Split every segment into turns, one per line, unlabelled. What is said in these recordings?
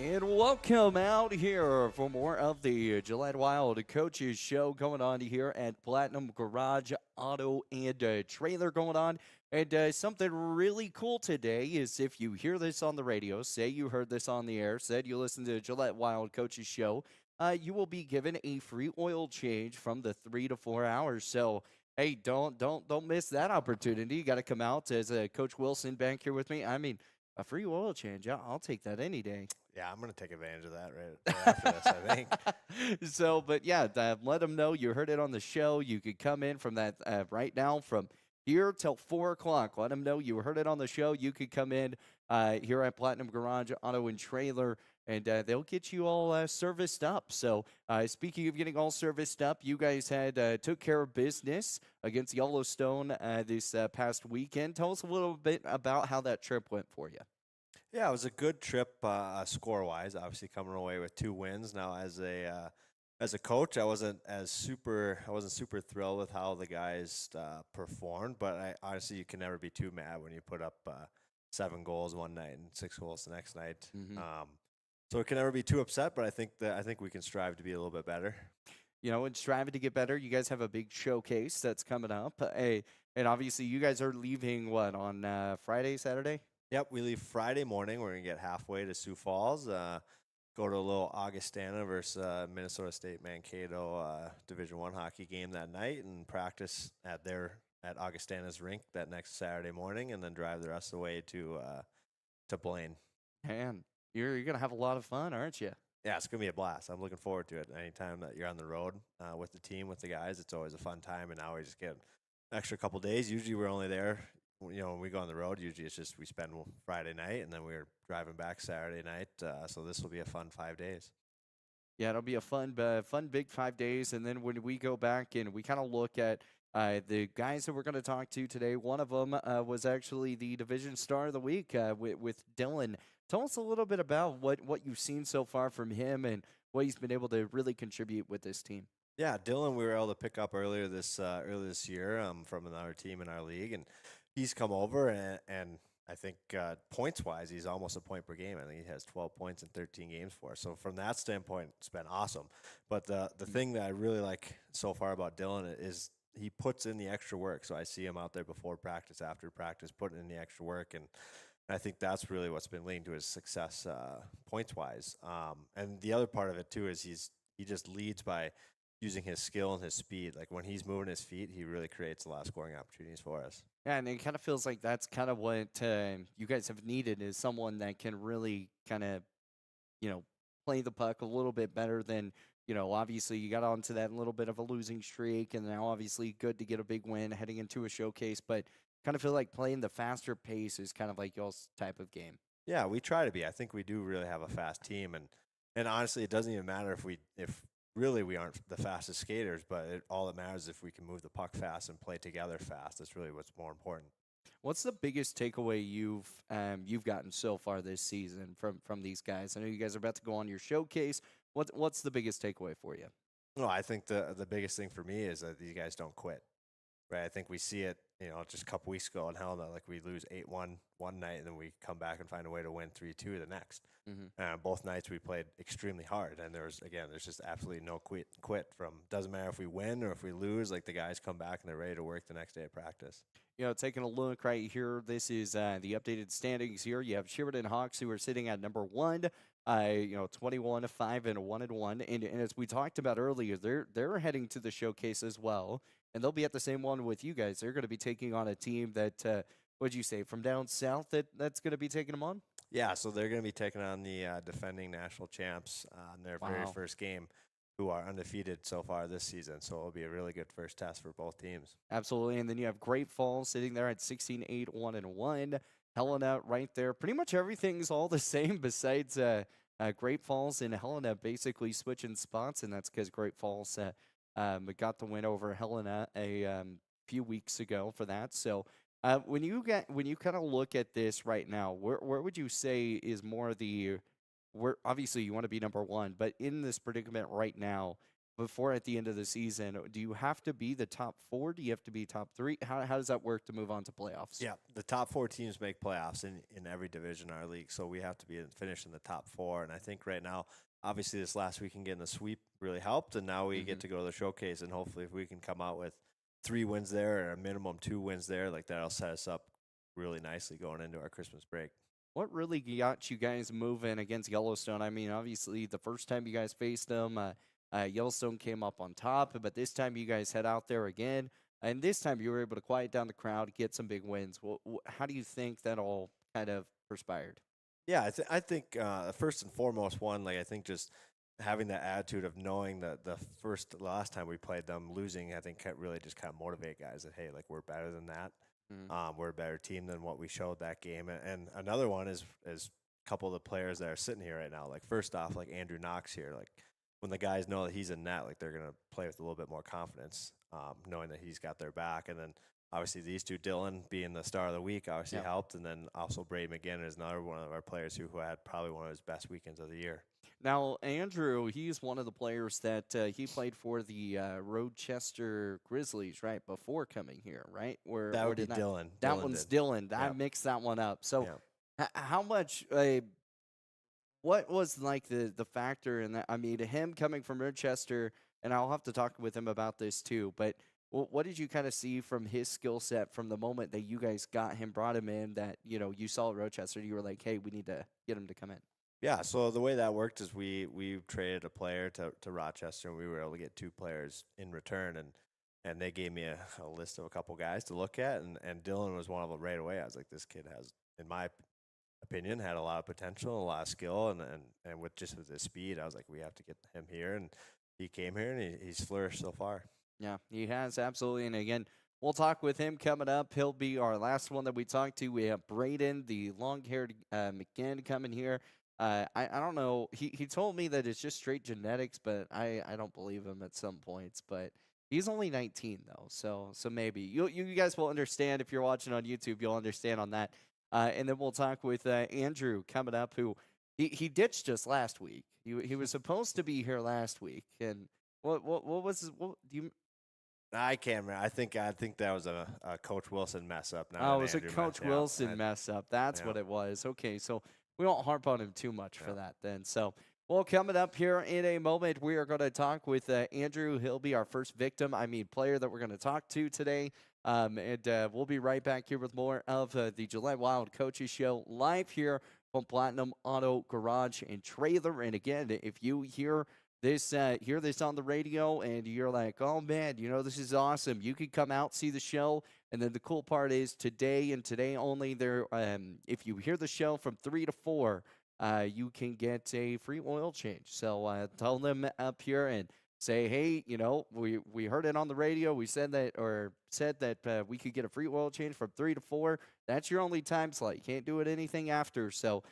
And welcome out here for more of the Gillette Wild Coaches Show going on here at Platinum Garage Auto and Trailer going on. And something really cool today is if you hear this on the radio, say you heard this on the air, said you listened to the Gillette Wild Coaches Show, you will be given a free oil change from the 3 to 4 hours. So hey, don't miss that opportunity. You got to come out as Coach Wilson back here with me. I mean, a free oil change, I'll take that any day.
Yeah, I'm gonna take advantage of that right after this, I think.
So, but yeah, let them know you heard it on the show. You could come in from that right now from here till 4 o'clock. Let them know you heard it on the show. You could come in here at Platinum Garage Auto and Trailer, and they'll get you all serviced up. So, speaking of getting all serviced up, you guys had took care of business against Yellowstone this past weekend. Tell us a little bit about how that trip went for you.
Yeah, it was a good trip score-wise. Obviously, coming away with 2 wins. Now, as a coach, I wasn't super thrilled with how the guys performed. But honestly, you can never be too mad when you put up 7 goals one night and 6 goals the next night.
Mm-hmm.
So it can never be too upset. But I think we can strive to be a little bit better.
You know, and striving to get better. You guys have a big showcase that's coming up. And obviously, you guys are leaving what on Friday, Saturday?
Yep, we leave Friday morning. We're gonna get halfway to Sioux Falls. Go to a little Augustana versus Minnesota State Mankato Division I hockey game that night, and practice at Augustana's rink that next Saturday morning, and then drive the rest of the way to Blaine.
Man, you're gonna have a lot of fun, aren't you?
Yeah, it's gonna be a blast. I'm looking forward to it. Anytime that you're on the road with the team, with the guys, it's always a fun time. And now we just get an extra couple days. Usually we're only there. When we go on the road, usually it's just we spend Friday night and then we're driving back Saturday night. So this will be a fun 5 days.
Yeah, it'll be a fun big 5 days. And then when we go back and we kind of look at the guys that we're going to talk to today, one of them was actually the Division Star of the Week with Dylan. Tell us a little bit about what you've seen so far from him and what he's been able to really contribute with this team.
Yeah, Dylan, we were able to pick up earlier this year from another team in our league, and he's come over and I think points-wise, he's almost a point per game. I think he has 12 points in 13 games for us. So from that standpoint, it's been awesome. But the thing that I really like so far about Dylan is he puts in the extra work. So I see him out there before practice, after practice, putting in the extra work. And I think that's really what's been leading to his success points-wise. And the other part of it, too, is he just leads by using his skill and his speed. Like when he's moving his feet, he really creates a lot of scoring opportunities for us.
Yeah, and it kind of feels like that's kind of what you guys have needed is someone that can really kind of, play the puck a little bit better than, obviously you got onto that little bit of a losing streak, and now obviously good to get a big win heading into a showcase, but kind of feel like playing the faster pace is kind of like y'all's type of game.
Yeah, we try to be. I think we do really have a fast team, and honestly, it doesn't even matter if really we aren't the fastest skaters, but all that matters is if we can move the puck fast and play together fast. That's really what's more important.
What's the biggest takeaway you've gotten so far this season from these guys? I know you guys are about to go on your showcase. What's the biggest takeaway for you?
No, I think the biggest thing for me is that these guys don't quit. Right, I think we see it, just a couple weeks ago in Helena, like we lose 8-1 one night, and then we come back and find a way to win 3-2 the next.
Mm-hmm.
Both nights we played extremely hard, and there's just absolutely no quit from. Doesn't matter if we win or if we lose. Like the guys come back and they're ready to work the next day of practice.
Taking a look right here, this is the updated standings here. You have Sheridan Hawks who are sitting at number 1. 21-5-1-1, and as we talked about earlier, they're heading to the showcase as well, and they'll be at the same one with you guys. They're going to be taking on a team that, what'd you say, from down south that's going to be taking them on?
Yeah, so they're going to be taking on the defending national champs in their very first game, who are undefeated so far this season. So it'll be a really good first test for both teams.
Absolutely, and then you have Great Falls sitting there at 16-8-1-1. Helena right there. Pretty much everything's all the same besides Great Falls and Helena basically switching spots, and that's because Great Falls got the win over Helena a few weeks ago for that. So when you kind of look at this right now, where would you say is more where obviously you want to be number 1, but in this predicament right now, before at the end of the season, do you have to be the top 4? Do you have to be top 3? How does that work to move on to playoffs?
Yeah, the top 4 teams make playoffs in every division in our league, so we have to be finish in the top 4. And I think right now, obviously, this last weekend getting the sweep really helped, and now we get to go to the showcase, and hopefully, if we can come out with 3 wins there or a minimum 2 wins there, like that'll set us up really nicely going into our Christmas break.
What really got you guys moving against Yellowstone? I mean, obviously, the first time you guys faced them, Yellowstone came up on top, but this time you guys head out there again, and this time you were able to quiet down the crowd, get some big wins. How do you think that all kind of perspired?
Yeah, I think first and foremost, one, like I think just having that attitude of knowing that the last time we played them, losing, I think really just kind of motivate guys that, hey, like we're better than that. We're a better team than what we showed that game. And another one is a couple of the players that are sitting here right now. Like first off, like Andrew Knox here, like when the guys know that he's in net, like they're gonna play with a little bit more confidence, knowing that he's got their back. And then obviously these two, Dylan being the star of the week, obviously helped. And then also Brady McGinn is another one of our players who had probably one of his best weekends of the year.
Now, Andrew, he's one of the players that he played for the Rochester Grizzlies, right, before coming here, right?
That would be Dylan.
That one's Dylan. I mixed that one up. So how much what was like the factor in that? I mean, him coming from Rochester, and I'll have to talk with him about this too, but what did you kind of see from his skill set from the moment that you guys got him, brought him in, that, you saw at Rochester, you were like, hey, we need to get him to come in?
Yeah, so the way that worked is we traded a player to Rochester, and we were able to get 2 players in return, and they gave me a list of a couple guys to look at, and Dylan was one of them right away. I was like, this kid has, in my opinion, had a lot of potential, a lot of skill, and with his speed, I was like, we have to get him here, and he came here, and he's flourished so far.
Yeah, he has, absolutely. And again, we'll talk with him coming up. He'll be our last one that we talk to. We have Braden, the long-haired McGinn, coming here. I don't know. He told me that it's just straight genetics, but I don't believe him at some points. But he's only 19 though, so maybe you guys will understand if you're watching on YouTube. You'll understand on that. And then we'll talk with Andrew coming up, who he ditched us last week. He was supposed to be here last week, and what was his, what do you?
I can't remember. I think that was a Coach Wilson mess up.
Oh, it was a Coach Wilson mess up. That's what it was. Okay, so we won't harp on him too much for that then. So, well, coming up here in a moment, we are going to talk with Andrew. He'll be our first player that we're going to talk to today. And we'll be right back here with more of the Gillette Wild Coaches Show live here from Platinum Auto Garage and Trailer. And again, if you hear this on the radio and you're like, oh man, this is awesome, you can come out, see the show. And then the cool part is today and today only, there if you hear the show from 3 to 4, you can get a free oil change. So tell them up here and say, hey, we heard it on the radio. We said that we could get a free oil change from 3 to 4. That's your only time slot. You can't do it anything after. So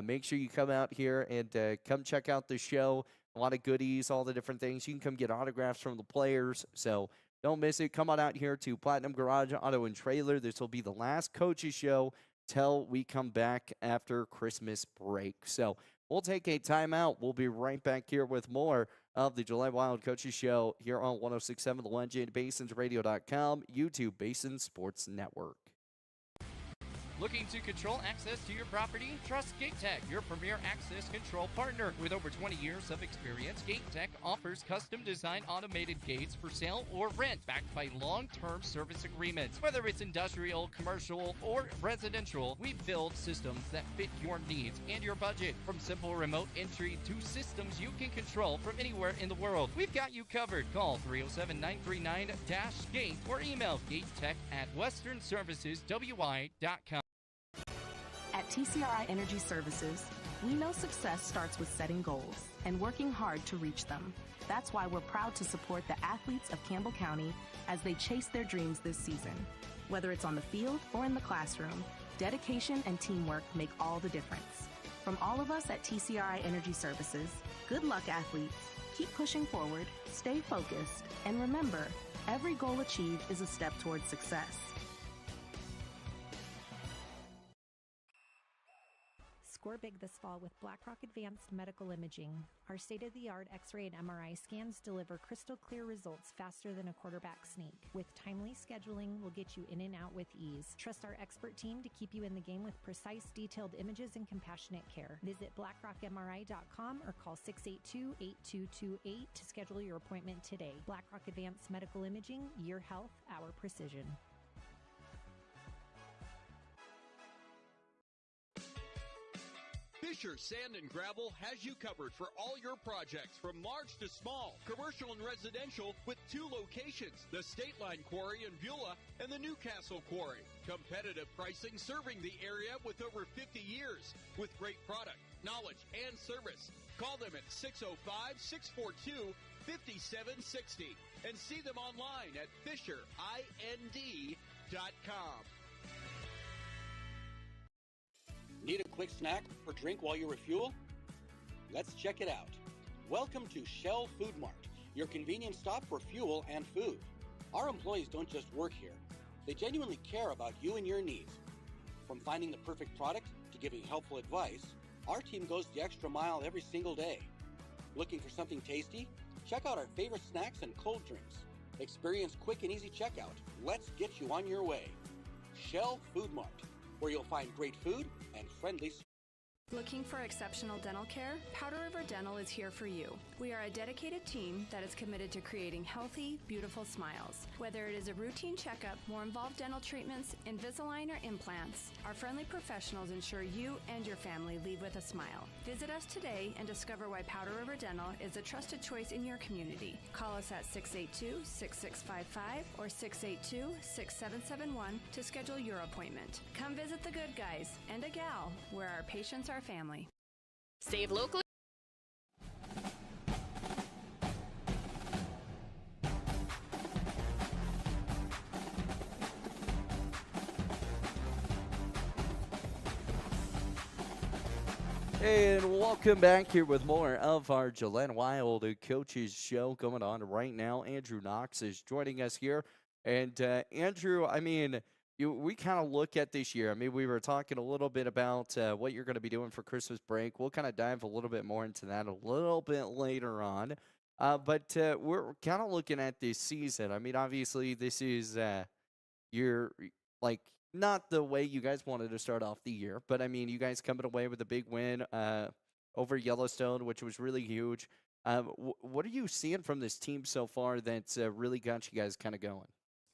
make sure you come out here and come check out the show. A lot of goodies, all the different things. You can come get autographs from the players. So don't miss it. Come on out here to Platinum Garage Auto and Trailer. This will be the last Coaches Show till we come back after Christmas break. So we'll take a timeout. We'll be right back here with more of the Gillette Wild Coaches Show here on 106.7 The Legend, BasonsRadio.com, YouTube, Basin Sports Network.
Looking to control access to your property? Trust GateTech, your premier access control partner. With over 20 years of experience, GateTech offers custom designed automated gates for sale or rent, backed by long-term service agreements. Whether it's industrial, commercial, or residential, we build systems that fit your needs and your budget. From simple remote entry to systems you can control from anywhere in the world, we've got you covered. Call 307-939-GATE or email gatetech@westernserviceswi.com.
At TCRI Energy Services, we know success starts with setting goals and working hard to reach them. That's why we're proud to support the athletes of Campbell County as they chase their dreams this season. Whether it's on the field or in the classroom, dedication and teamwork make all the difference. From all of us at TCRI Energy Services, good luck, athletes. Keep pushing forward, stay focused, and remember, every goal achieved is a step towards success.
Score big this fall with BlackRock Advanced Medical Imaging. Our state-of-the-art X-ray and MRI scans deliver crystal clear results faster than a quarterback sneak. With timely scheduling, we'll get you in and out with ease. Trust our expert team to keep you in the game with precise, detailed images and compassionate care. Visit blackrockmri.com or call 682-8228 to schedule your appointment today. BlackRock Advanced Medical Imaging, your health, our precision.
Fisher Sand and Gravel has you covered for all your projects from large to small, commercial and residential, with 2 locations, the State Line Quarry in Beulah and the Newcastle Quarry. Competitive pricing serving the area with over 50 years with great product, knowledge, and service. Call them at 605-642-5760 and see them online at FisherIND.com.
Need a quick snack or drink while you refuel? Let's check it out. Welcome to Shell Food Mart, your convenience stop for fuel and food. Our employees don't just work here. They genuinely care about you and your needs. From finding the perfect product to giving helpful advice, our team goes the extra mile every single day. Looking for something tasty? Check out our favorite snacks and cold drinks. Experience quick and easy checkout. Let's get you on your way. Shell Food Mart, where you'll find great food and friendly.
Looking for exceptional dental care? Powder River Dental is here for you. We are a dedicated team that is committed to creating healthy, beautiful smiles. Whether it is a routine checkup, more involved dental treatments, Invisalign, or implants, our friendly professionals ensure you and your family leave with a smile. Visit us today and discover why Powder River Dental is a trusted choice in your community. Call us at 682-6655 or 682-6771 to schedule your appointment. Come visit the good guys and a gal where our patients are family.
Save locally.
And welcome back here with more of our Gillette Wild Coaches Show going on right now. Andrew Knox is joining us here. And Andrew, I mean, we kind of look at this year. I mean, we were talking a little bit about what you're going to be doing for Christmas break. We'll kind of dive a little bit more into that a little bit later on. But we're kind of looking at this season. I mean, obviously, this is your, like, not the way you guys wanted to start off the year. But, I mean, you guys coming away with a big win over Yellowstone, which was really huge. What are you seeing from this team so far that's really got you guys kind of going?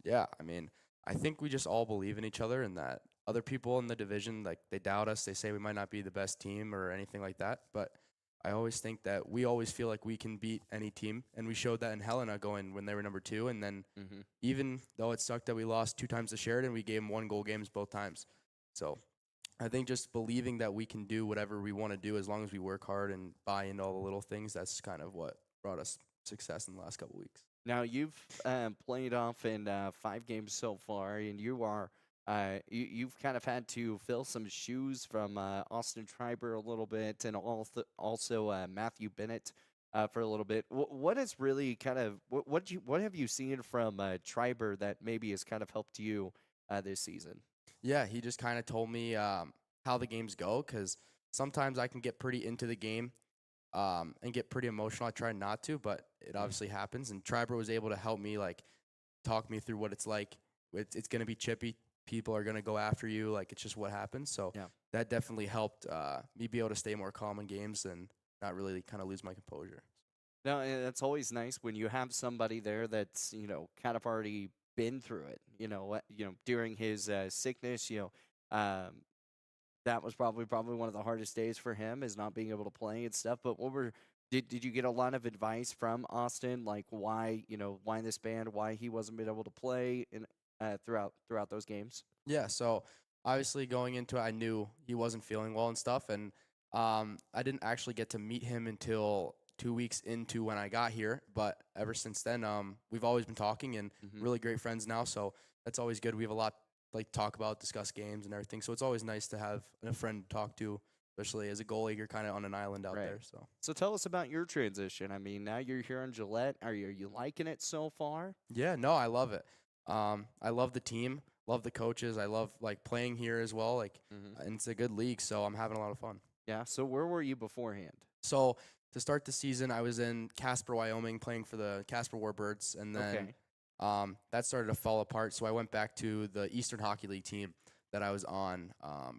Yeah, I mean, I think we just all believe in each other, and that other people in the division, like, they doubt us. They say we might not be the best team or anything like that. But I always think that we always feel like we can beat any team, and we showed that in Helena going when they were number 2. And then even though it sucked that we lost 2 times to Sheridan, we gave them 1-goal games both times. So I think just believing that we can do whatever we want to do as long as we work hard and buy into all the little things, that's kind of what brought us success in the last couple weeks.
Now, you've played off in 5 games so far, and you are you've kind of had to fill some shoes from Austin Schreiber a little bit, and also Matthew Bennett for a little bit. What is really kind of what have you seen from Schreiber that maybe has kind of helped you this season?
Yeah, he just kind of told me how the games go, because sometimes I can get pretty into the game and get pretty emotional. I try not to, but it obviously happens. And Schreiber was able to help me, like, talk me through what it's like. It's going to be chippy. People are going to go after you. Like, it's just what happens. So that definitely helped me be able to stay more calm in games and not really kind of lose my composure.
No, that's always nice when you have somebody there that's, kind of already been through it. During his sickness, that was probably one of the hardest days for him, is not being able to play and stuff. But did you get a lot of advice from Austin, like why this band, why he wasn't been able to play throughout those games?
Yeah, so obviously going into it, I knew he wasn't feeling well and stuff, and I didn't actually get to meet him until 2 weeks into when I got here. But ever since then, we've always been talking and really great friends now. So that's always good. We have a lot like talk about, discuss games and everything. So it's always nice to have a friend to talk to, especially as a goalie. You're kind of on an island out there.
So tell us about your transition. I mean, now you're here in Gillette. Are you liking it so far?
Yeah, no, I love it. I love the team, love the coaches. I love like playing here as well. Like, and it's a good league, so I'm having a lot of fun.
Yeah. So where were you beforehand?
So to start the season, I was in Casper, Wyoming, playing for the Casper Warbirds, and then that started to fall apart. So I went back to the Eastern Hockey League team that I was on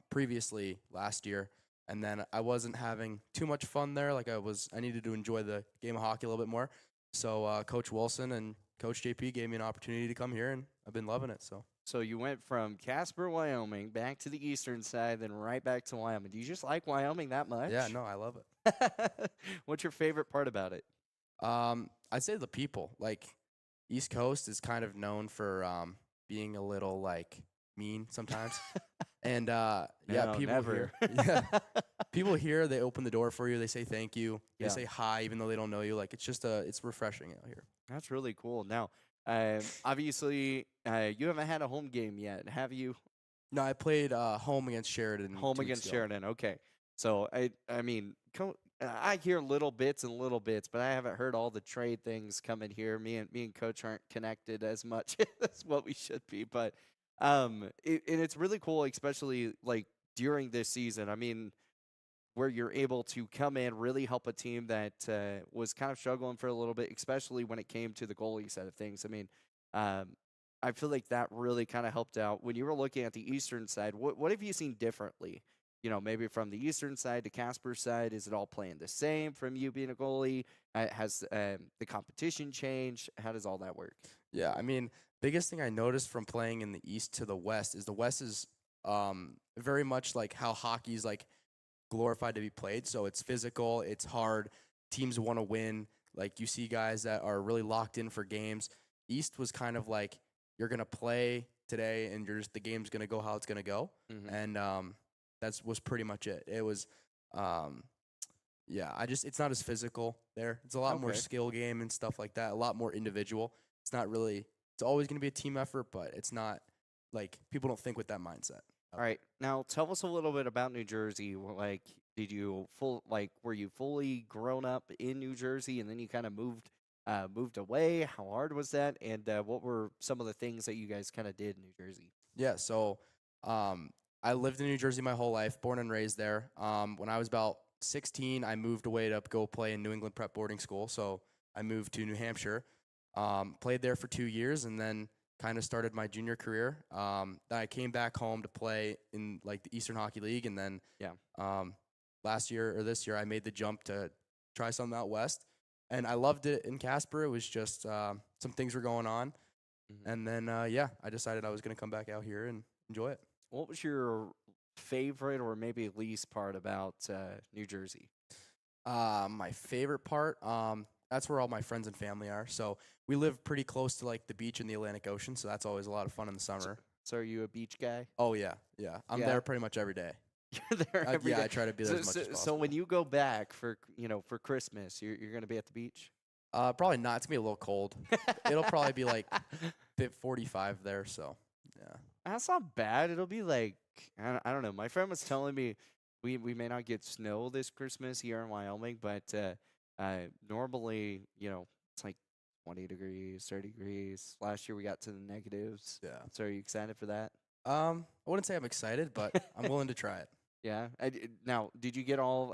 previously last year, and then I wasn't having too much fun there. I needed to enjoy the game of hockey a little bit more. So Coach Wilson and Coach JP gave me an opportunity to come here, and I've been loving it.
So you went from Casper, Wyoming, back to the eastern side, then right back to Wyoming. Do you just like Wyoming that much?
Yeah, no, I love it.
What's your favorite part about it?
I'd say the people. Like East Coast is kind of known for being a little like mean sometimes. And
No,
people
never.
here. Yeah. People here, they open the door for you, they say thank you. They
Yeah.
say hi even though they don't know you. Like it's refreshing out here.
That's really cool. Now, obviously, you haven't had a home game yet, have you?
No, I played home against Sheridan.
Home
2 weeks
against
ago.
Sheridan. Okay. So I mean, I hear little bits and little bits, but I haven't heard all the trade things coming here. Me and Coach aren't connected as much as what we should be, but and it's really cool, especially like during this season. I mean, where you're able to come in, really help a team that was kind of struggling for a little bit, especially when it came to the goalie side of things. I mean, um, I feel like that really kind of helped out. When you were looking at the eastern side, what have you seen differently? You know, maybe from the eastern side to Casper's side, is it all playing the same from you being a goalie? Has the competition changed? How does all that work?
Yeah, I mean, biggest thing I noticed from playing in the East to the West is very much like how hockey's like glorified to be played. So it's physical, it's hard. Teams want to win. Like you see guys that are really locked in for games. East was kind of like you're gonna play today, and the game's gonna go how it's gonna go, and that was pretty much it. It was, it's not as physical there. It's a lot more
Okay.
skill game and stuff like that. A lot more individual. It's not really. It's always gonna be a team effort, but it's not like people don't think with that mindset.
All right. Now tell us a little bit about New Jersey. Like, were you fully grown up in New Jersey and then you kind of moved away? How hard was that? And what were some of the things that you guys kind of did in New Jersey?
Yeah, so I lived in New Jersey my whole life, born and raised there. When I was about 16, I moved away to go play in New England prep boarding school. So I moved to New Hampshire, played there for 2 years, and then kind of started my junior career. Then I came back home to play in like the Eastern Hockey League, and then this year I made the jump to try something out west, and I loved it in Casper. It was just some things were going on, and then I decided I was going to come back out here and enjoy it.
What was your favorite or maybe least part about New Jersey?
My favorite part, that's where all my friends and family are. So we live pretty close to like the beach and the Atlantic Ocean, so that's always a lot of fun in the summer.
So are you a beach guy?
Oh yeah. I'm
Yeah?
there pretty much every day.
You're there every day?
I try to be there as much as
So
possible.
when you go back for Christmas, you're going to be at the beach?
Probably not. It's gonna be a little cold. It'll probably be like 45 there. So yeah.
That's not bad. It'll be like, I don't know. My friend was telling me we may not get snow this Christmas here in Wyoming, but normally, it's like 20 degrees, 30 degrees. Last year we got to the negatives.
Yeah.
So are you excited for that?
I wouldn't say I'm excited, but I'm willing to try it.
Yeah. Now, did you get all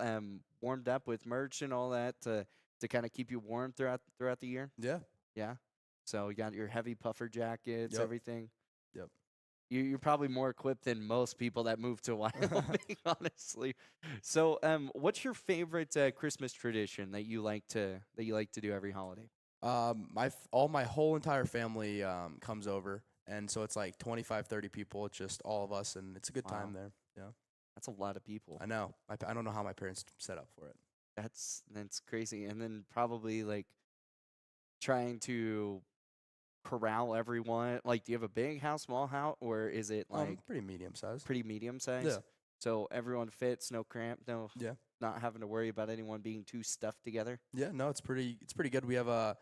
warmed up with merch and all that to kind of keep you warm throughout the year?
Yeah.
Yeah. So you got your heavy puffer jackets,
Yep.
everything.
Yep.
You're probably more equipped than most people that move to Wyoming, honestly. So, what's your favorite Christmas tradition that you like to do every holiday?
My whole entire family comes over, and so it's like 25, 30 people. It's just all of us, and it's a good time
Wow.
there. Yeah.
That's a lot of people.
I know. I don't know how my parents set up for it.
That's crazy. And then probably like trying to corral everyone. Like, do you have a big house, small house, or is it like
Pretty medium sized.
pretty medium size?
Yeah.
So everyone fits, no cramp, no
Yeah.
not having to worry about anyone being too stuffed together.
Yeah. No, it's pretty good. We have a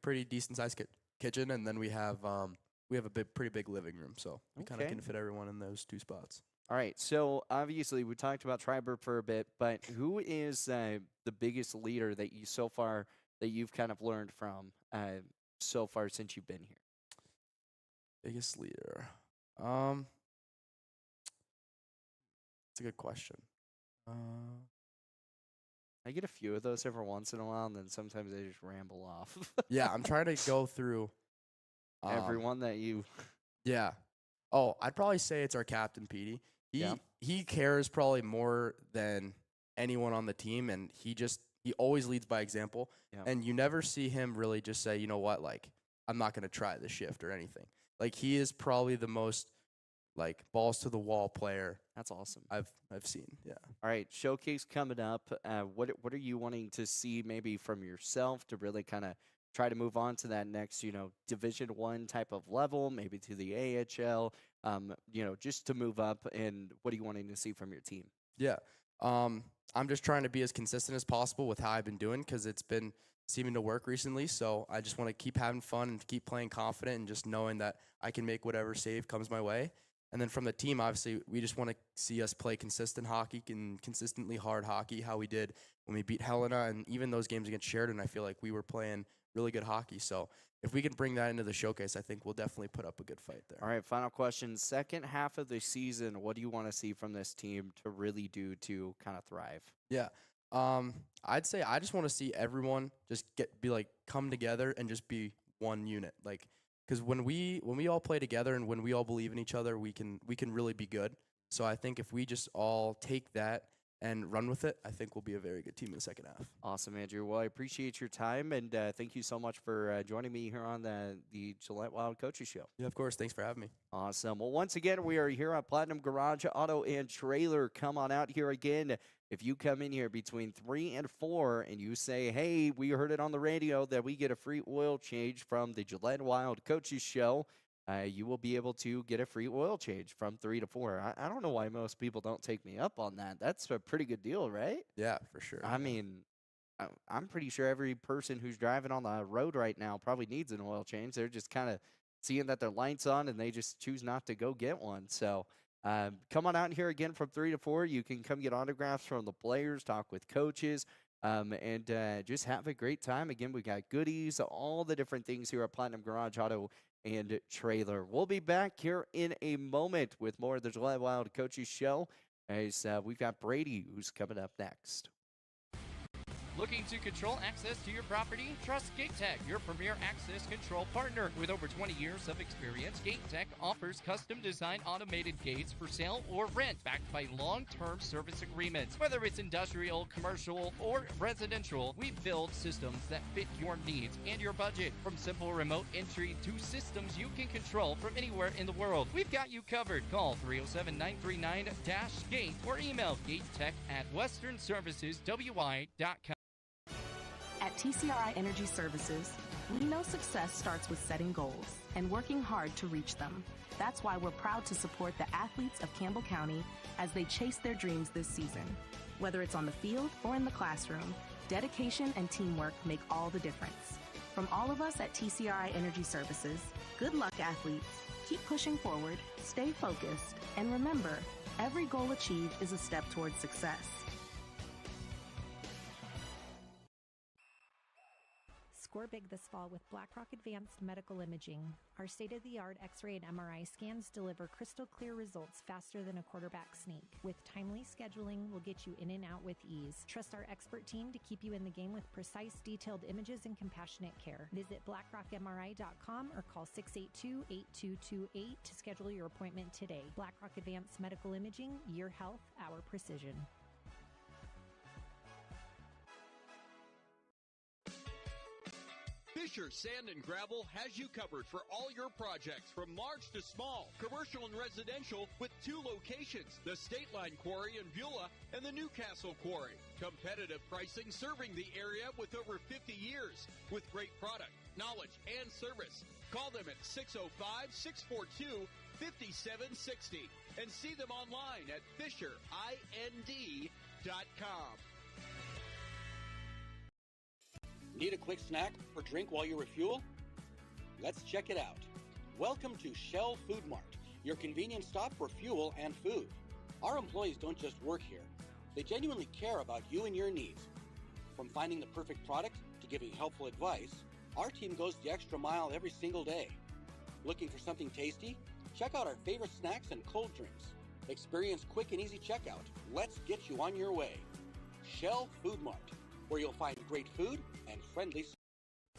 pretty decent sized kitchen, and then we have a pretty big living room, so we kind of
Okay.
can fit everyone in those 2 spots.
All right. So obviously we talked about Triberg for a bit, but who is the biggest leader that you've kind of learned from so far since you've been here?
Biggest leader. It's a good question.
I get a few of those every once in a while, and then sometimes they just ramble off.
Yeah, I'm trying to go through
Everyone that you.
Yeah. Oh, I'd probably say it's our captain, Petey.
Yeah.
He cares probably more than anyone on the team, and he always leads by example.
Yeah.
And you never see him really just say, you know what, like, I'm not gonna try this shift or anything. Like, he is probably the most like balls to the wall player
That's awesome.
I've seen. Yeah.
All right, showcase coming up. What are you wanting to see maybe from yourself to really kind of try to move on to that next, Division One type of level, maybe to the AHL, just to move up? And what are you wanting to see from your team?
Yeah. I'm just trying to be as consistent as possible with how I've been doing because it's been seeming to work recently. So I just want to keep having fun and keep playing confident and just knowing that I can make whatever save comes my way. And then from the team, obviously, we just want to see us play consistent hockey and consistently hard hockey, how we did when we beat Helena. And even those games against Sheridan, I feel like we were playing really good hockey. So if we can bring that into the showcase, I think we'll definitely put up a good fight there.
All right, final question. Second half of the season, what do you want to see from this team to really do to kind of thrive?
Yeah. I'd say I just want to see everyone just come together and just be one unit. Like, because when we all play together and when we all believe in each other, we can really be good. So I think if we just all take that and run with it, I think we'll be a very good team in the second half.
Awesome, Andrew. Well, I appreciate your time, and thank you so much for joining me here on the Gillette Wild Coaches Show.
Yeah, of course. Thanks for having me.
Awesome. Well, once again, we are here at Platinum Garage Auto and Trailer. Come on out here again. If you come in here between 3 and 4 and you say, hey, we heard it on the radio that we get a free oil change from the Gillette Wild Coaches Show, you will be able to get a free oil change from 3 to 4. I don't know why most people don't take me up on that. That's a pretty good deal, right?
Yeah, for sure.
I mean, I'm pretty sure every person who's driving on the road right now probably needs an oil change. They're just kind of seeing that their light's on and they just choose not to go get one. So come on out here again from 3 to 4. You can come get autographs from the players, talk with coaches, and just have a great time. Again, we got goodies, all the different things here at Platinum Garage Auto and Trailer. We'll be back here in a moment with more of the Gillette Wild Coaches Show as we've got Brady who's coming up next.
Looking to control access to your property? Trust GateTech, your premier access control partner. With over 20 years of experience, GateTech offers custom-designed automated gates for sale or rent, backed by long-term service agreements. Whether it's industrial, commercial, or residential, we build systems that fit your needs and your budget. From simple remote entry to systems you can control from anywhere in the world, we've got you covered. Call 307-939-GATE or email gatetech@westernserviceswi.com.
At TCRI Energy Services, we know success starts with setting goals and working hard to reach them. That's why we're proud to support the athletes of Campbell County as they chase their dreams this season. Whether it's on the field or in the classroom, dedication and teamwork make all the difference. From all of us at TCRI Energy Services, good luck, athletes. Keep pushing forward, stay focused, and remember, every goal achieved is a step towards success.
Score big this fall with BlackRock Advanced Medical Imaging. Our state-of-the-art X-ray and MRI scans deliver crystal clear results faster than a quarterback sneak. With timely scheduling, we'll get you in and out with ease. Trust our expert team to keep you in the game with precise, detailed images and compassionate care. Visit blackrockmri.com or call 682-8228 to schedule your appointment today. BlackRock Advanced Medical Imaging, your health, our precision.
Fisher Sand and Gravel has you covered for all your projects from large to small, commercial and residential with 2 locations, the State Line Quarry in Beulah and the Newcastle Quarry. Competitive pricing serving the area with over 50 years with great product, knowledge, and service. Call them at 605-642-5760 and see them online at FisherIND.com.
Need a quick snack or drink while you refuel? Let's check it out. Welcome to Shell Food Mart, your convenience stop for fuel and food. Our employees don't just work here. They genuinely care about you and your needs. From finding the perfect product to giving helpful advice, our team goes the extra mile every single day. Looking for something tasty? Check out our favorite snacks and cold drinks. Experience quick and easy checkout. Let's get you on your way. Shell Food Mart, where you'll find great food and friendly.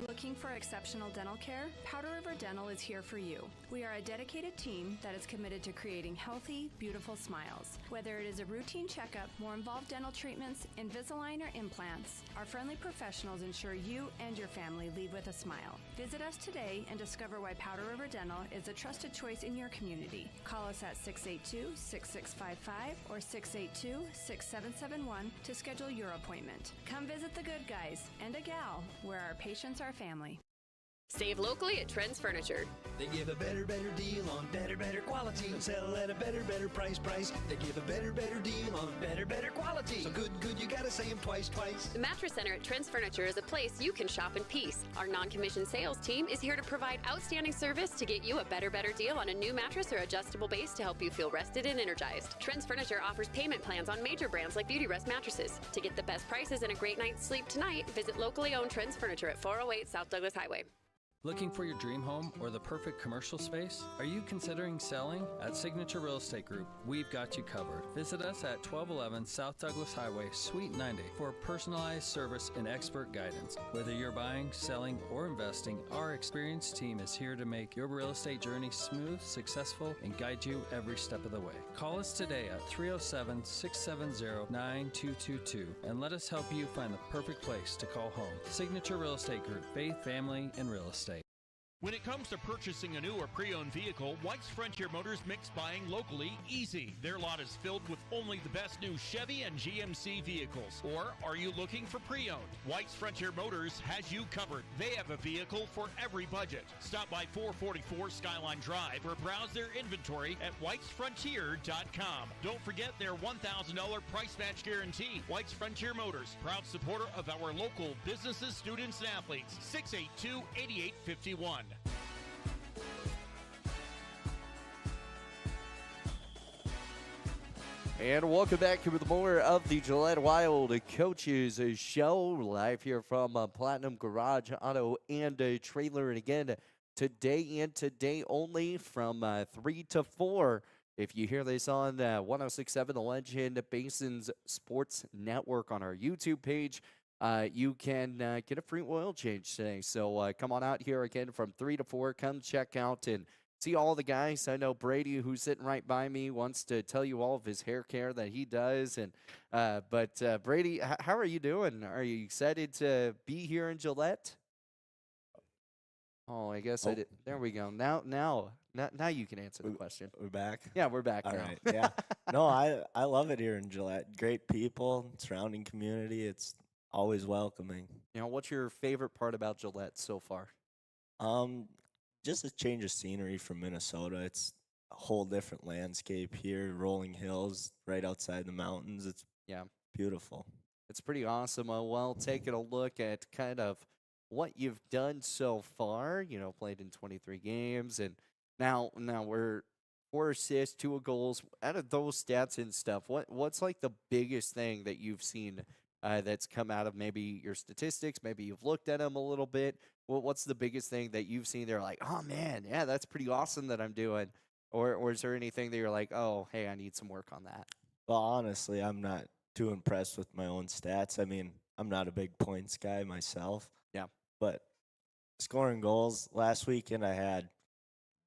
Looking for exceptional dental care? Powder River Dental is here for you. We are a dedicated team that is committed to creating healthy, beautiful smiles. Whether it is a routine checkup, more involved dental treatments, Invisalign, or implants, our friendly professionals ensure you and your family leave with a smile. Visit us today and discover why Powder River Dental is a trusted choice in your community. Call us at 682-6655 or 682-6771 to schedule your appointment. Come visit the good guys and a gal where our patients are family.
Save locally at Trends Furniture.
They give a better deal on better quality and sell at a better price. They give a better deal on better quality. So good, you gotta say them twice.
The Mattress Center at Trends Furniture is a place you can shop in peace. Our non-commissioned sales team is here to provide outstanding service to get you a better deal on a new mattress or adjustable base to help you feel rested and energized. Trends Furniture offers payment plans on major brands like Beauty Rest mattresses. To get the best prices and a great night's sleep tonight, visit locally owned Trends Furniture at 408 South Douglas Highway.
Looking for your dream home or the perfect commercial space? Are you considering selling? At Signature Real Estate Group, we've got you covered. Visit us at 1211 South Douglas Highway, Suite 90 for personalized service and expert guidance. Whether you're buying, selling, or investing, our experienced team is here to make your real estate journey smooth, successful, and guide you every step of the way. Call us today at 307-670-9222 and let us help you find the perfect place to call home. Signature Real Estate Group, faith, family, and real estate.
When it comes to purchasing a new or pre-owned vehicle, White's Frontier Motors makes buying locally easy. Their lot is filled with only the best new Chevy and GMC vehicles. Or are you looking for pre-owned? White's Frontier Motors has you covered. They have a vehicle for every budget. Stop by 444 Skyline Drive or browse their inventory at whitesfrontier.com. Don't forget their $1,000 price match guarantee. White's Frontier Motors, proud supporter of our local businesses, students, and athletes. 682-8851.
And welcome back to more of the Gillette Wild Coaches Show, live here from Platinum Garage Auto and Trailer. And again, today and today only from 3 to 4. If you hear this on 106.7 The Legend Basins Sports Network on our YouTube page, you can get a free oil change today. So come on out here again from 3 to 4. Come check out and see all the guys. I know Brady, who's sitting right by me, wants to tell you all of his hair care that he does. And but Brady, how are you doing? Are you excited to be here in Gillette? Oh, I guess I did. There we go. Now you can answer the question.
We're back?
Yeah, we're back
All
now.
right, yeah. No, I love it here in Gillette. Great people, surrounding community. It's always welcoming.
You know, what's your favorite part about Gillette so far?
Just a change of scenery from Minnesota. It's a whole different landscape here, rolling hills right outside the mountains. It's beautiful.
It's pretty awesome. Well, taking a look at kind of what you've done so far, you know, played in 23 games, and now we're 4 assists, 2 goals. Out of those stats and stuff, what's like the biggest thing that you've seen that's come out of maybe your statistics? Maybe you've looked at them a little bit. What's the biggest thing that you've seen there like, oh, man, yeah, that's pretty awesome that I'm doing? Or is there anything that you're like, oh, hey, I need some work on that?
Well, honestly, I'm not too impressed with my own stats. I mean, I'm not a big points guy myself.
Yeah.
But scoring goals, last weekend I had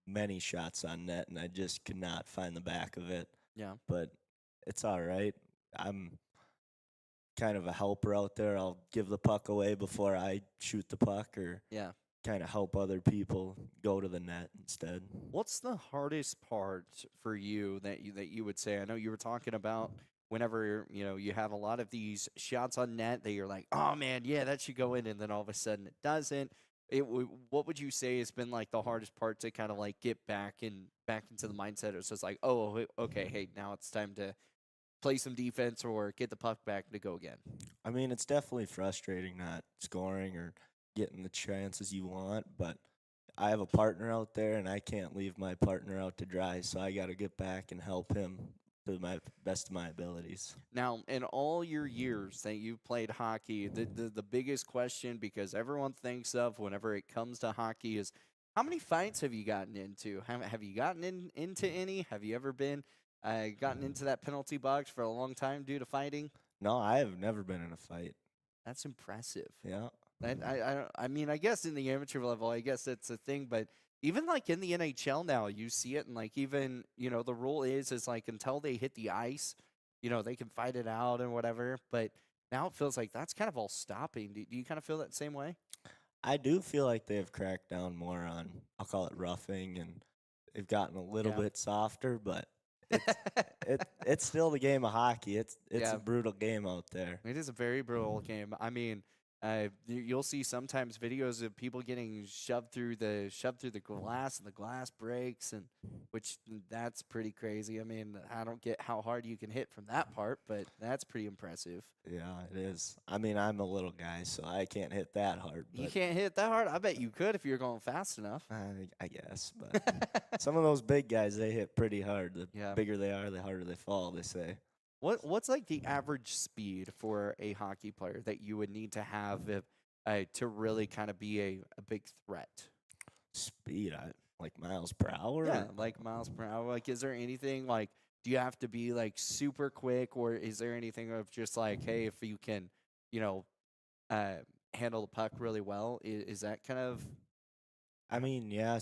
many shots on net, and I just could not find the back of it.
Yeah.
But it's all right. I'm kind of a helper out there. I'll give the puck away before I shoot the puck, or kind of help other people go to the net instead.
What's the hardest part for you that you would say? I know you were talking about whenever you have a lot of these shots on net that you're like, oh man, yeah, that should go in, and then all of a sudden it doesn't. What would you say has been like the hardest part to kind of like get back into the mindset? It's just like, oh, okay, hey, now it's time to play some defense or get the puck back to go again.
I mean, it's definitely frustrating not scoring or getting the chances you want, but I have a partner out there, and I can't leave my partner out to dry, so I got to get back and help him to my best of my abilities.
Now, in all your years that you've played hockey, the biggest question, because everyone thinks of whenever it comes to hockey, is how many fights have you gotten into? Have you gotten into any? Have you ever been gotten into that penalty box for a long time due to fighting?
No, I have never been in a fight.
That's impressive.
Yeah.
I mean, I guess in the amateur level, I guess it's a thing, but even like in the NHL now, you see it, and like even the rule is like until they hit the ice, they can fight it out and whatever. But now it feels like that's kind of all stopping. Do you kind of feel that same way?
I do feel like they have cracked down more on, I'll call it roughing, and they've gotten a little bit softer, but it's still the game of hockey. It's
Yeah.
a brutal game out there.
It is a very brutal game. I mean, you'll see sometimes videos of people getting shoved through the glass, and the glass breaks, and that's pretty crazy. I mean, I don't get how hard you can hit from that part, but that's pretty impressive.
Yeah, it is. I mean, I'm a little guy, so I can't hit that hard.
You
But
can't hit that hard. I bet you could if you're going fast enough.
I guess, but some of those big guys, they hit pretty hard. The
Yeah.
bigger they are, the harder they fall, they say.
What's like the average speed for a hockey player that you would need to have to really kind of be a big threat?
Speed, like miles per hour?
Yeah, like miles per hour. Like, is there anything like, do you have to be like super quick, or is there anything of just like, hey, if you can, handle the puck really well, is that kind of?
I mean, yeah,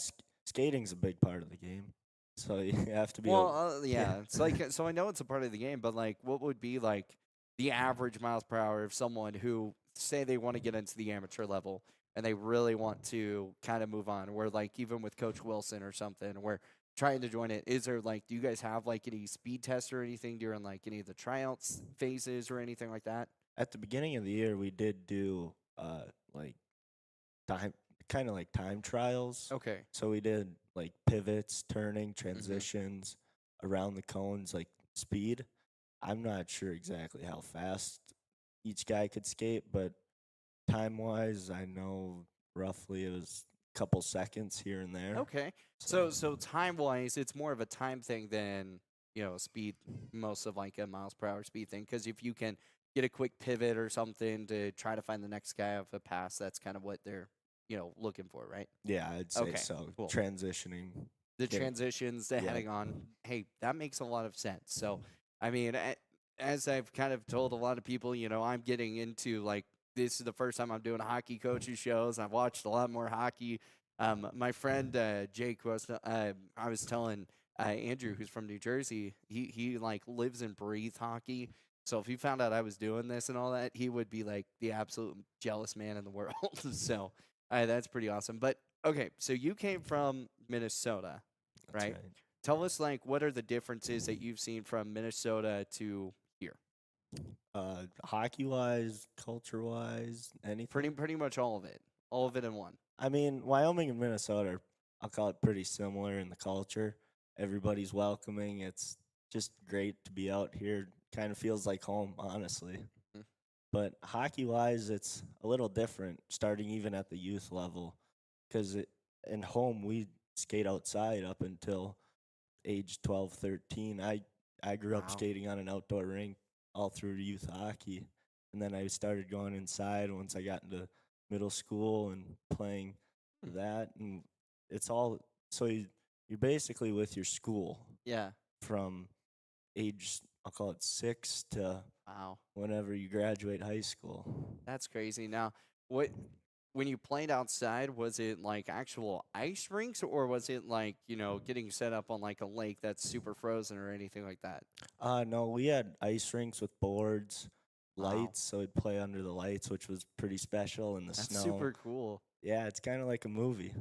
skating's a big part of the game. So you have to be
Well, yeah, it's like, so I know it's a part of the game, but like, what would be like the average miles per hour of someone who say they want to get into the amateur level and they really want to kind of move on? Where like even with Coach Wilson or something, we're trying to join it. Is there like, do you guys have like any speed tests or anything during like any of the tryouts phases or anything like that?
At the beginning of the year, we did do like time trials.
Okay.
So we did like pivots, turning, transitions around the cones, like speed. I'm not sure exactly how fast each guy could skate, but time wise, I know roughly it was a couple seconds here and there.
Okay. So time wise, it's more of a time thing than speed. Most of like a miles per hour speed thing, because if you can get a quick pivot or something to try to find the next guy off a pass, that's kind of what they're looking for, right?
Yeah, I'd say
Okay,
so.
cool.
Transitioning.
The
Yeah.
transitions, the heading on. Hey, that makes a lot of sense. So, I mean, as I've kind of told a lot of people, I'm getting into like, this is the first time I'm doing hockey coaching shows. I've watched a lot more hockey. My friend Jake I was telling Andrew, who's from New Jersey, he like lives and breathes hockey. So if he found out I was doing this and all that, he would be like the absolute jealous man in the world. So that's pretty awesome. But okay, so you came from Minnesota,
That's
right? Tell us like, what are the differences that you've seen from Minnesota to here?
Hockey wise, culture wise, anything.
Pretty much all of it in one.
I mean, Wyoming and Minnesota are, I'll call it pretty similar in the culture. Everybody's welcoming. It's just great to be out here. Kind of feels like home, honestly.
Mhm.
But hockey wise, it's a little different, starting even at the youth level. Because in home, we skate outside up until age 12, 13. I grew up
Wow.
skating on an outdoor rink all through youth hockey. And then I started going inside once I got into middle school and playing that. And it's all, so you're basically with your school
Yeah.
from age, I'll call it 6 to
Wow.
whenever you graduate high school.
That's crazy. Now, when you played outside, was it like actual ice rinks, or was it like, getting set up on like a lake that's super frozen or anything like that?
No, we had ice rinks with boards,
Wow.
lights, so we'd play under the lights, which was pretty special in the
That's
snow.
super cool.
Yeah, it's kind of like a movie.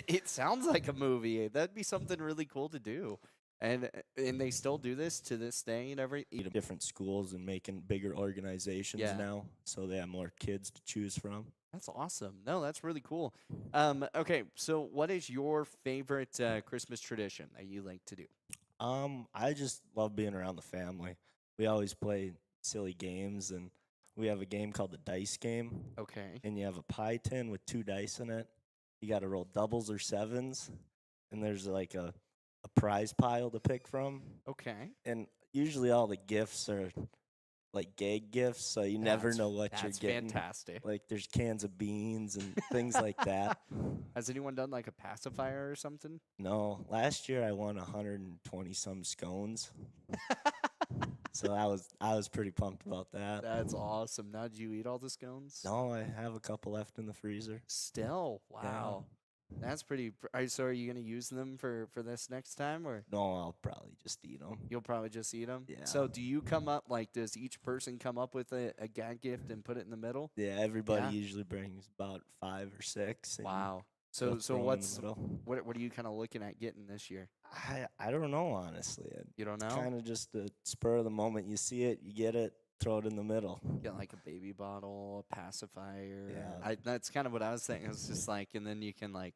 It sounds like a movie. That'd be something really cool to do. And they still do this to this day and
Different schools and making bigger organizations
Yeah.
now, so they have more kids to choose from.
That's awesome. No, that's really cool. Okay, so what is your favorite Christmas tradition that you like to do?
I just love being around the family. We always play silly games, and we have a game called the dice game.
Okay.
And you have a pie tin with 2 dice in it. You got to roll doubles or sevens, and there's like a prize pile to pick from.
Okay.
And usually all the gifts are
like gag gifts, so you never know what you're
That's
getting.
fantastic.
Like there's cans of beans and things like that.
Has anyone done like a pacifier or something?
No, last year I won 120 some scones. So I was pretty pumped about that.
That's awesome. Now, did you eat all the scones?
No, I have a couple left in the freezer.
Still, wow. That's pretty. So, are you going to use them for this next time, or
No, I'll probably just eat them.
you'll probably just eat them?
Yeah.
So, do you come up like? Does each person come up with a gag gift and put it in the middle?
Yeah, everybody
Yeah.
usually brings about 5 or 6. and
Wow.
they'll
So
throw 'em in the
what's
middle.
what are you kind of looking at getting this year?
I don't know, honestly.
You don't know?
Kind of just a spur of the moment. You see it, you get it, throw it in the middle.
Get like a baby bottle, a pacifier.
Yeah.
That's kind of what I was thinking. It's just like, and then you can like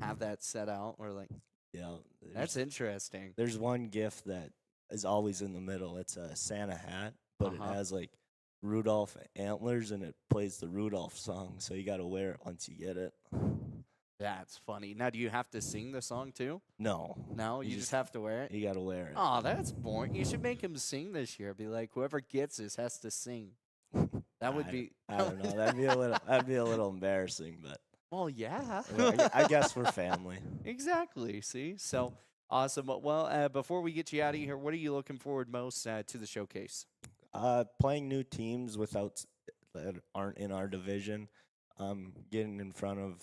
have that set out, or like
Yeah,
that's interesting.
there's one gift that is always in the middle. It's a Santa hat, but
Uh-huh.
it has like Rudolph antlers and it plays the Rudolph song. So you got to wear it once you get it.
That's funny. Now, do you have to sing the song too?
No,
No, you just have to wear it.
you got to wear it.
Oh, that's boring. You should make him sing this year. Be like, whoever gets this has to sing. That would be.
I don't know. That'd be a little embarrassing, but
Well, yeah.
I guess we're family.
Exactly. See, so awesome. Well, before we get you out of here, what are you looking forward most to the showcase?
Playing new teams that aren't in our division, getting in front of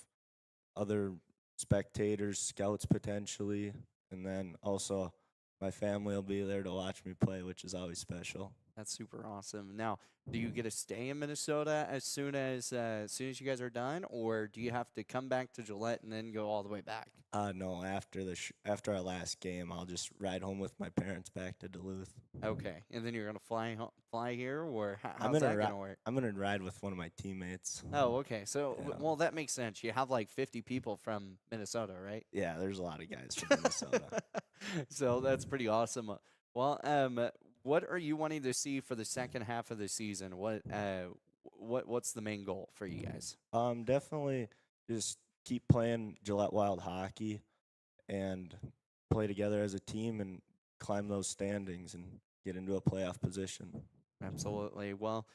other spectators, scouts potentially, and then also my family will be there to watch me play, which is always special.
That's super awesome. Now, do you get to stay in Minnesota as soon as you guys are done, or do you have to come back to Gillette and then go all the way back?
No, after our last game, I'll just ride home with my parents back to Duluth.
Okay, and then you're gonna fly here, or
I'm
how's that
gonna
gonna work?
I'm gonna ride with one of my teammates.
Oh, okay. So,
Yeah.
well, that makes sense. You have like 50 people from Minnesota, right?
Yeah, there's a lot of guys from Minnesota.
So that's pretty awesome. Well, what are you wanting to see for the second half of the season? What's the main goal for you guys?
Definitely just keep playing Gillette Wild hockey and play together as a team and climb those standings and get into a playoff position.
Absolutely. Well,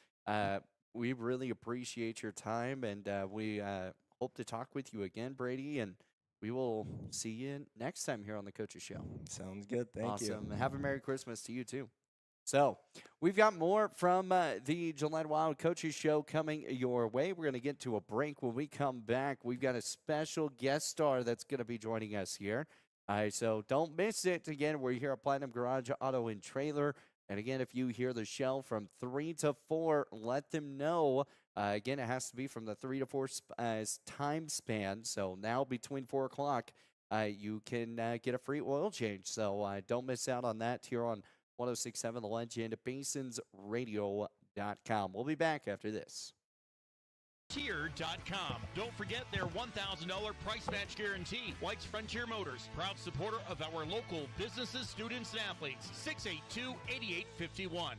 we really appreciate your time, and we hope to talk with you again, Brady, and we will see you next time here on the Coaches Show.
Sounds good. Thank you.
Awesome. Have a Merry Christmas to you, too. So we've got more from the Gillette Wild Coaches Show coming your way. We're going to get to a break. When we come back, we've got a special guest star that's going to be joining us here. So don't miss it. Again, we're here at Platinum Garage Auto and Trailer. And again, if you hear the show from 3 to 4, let them know. Again, it has to be from the 3 to 4 time span. So now between 4 o'clock, you can get a free oil change. So don't miss out on that here on 106.7 The Legend, BasonsRadio.com. We'll be back after this.
Frontier.com. Don't forget their $1,000 price match guarantee. White's Frontier Motors, proud supporter of our local businesses, students, and athletes. 682-8851.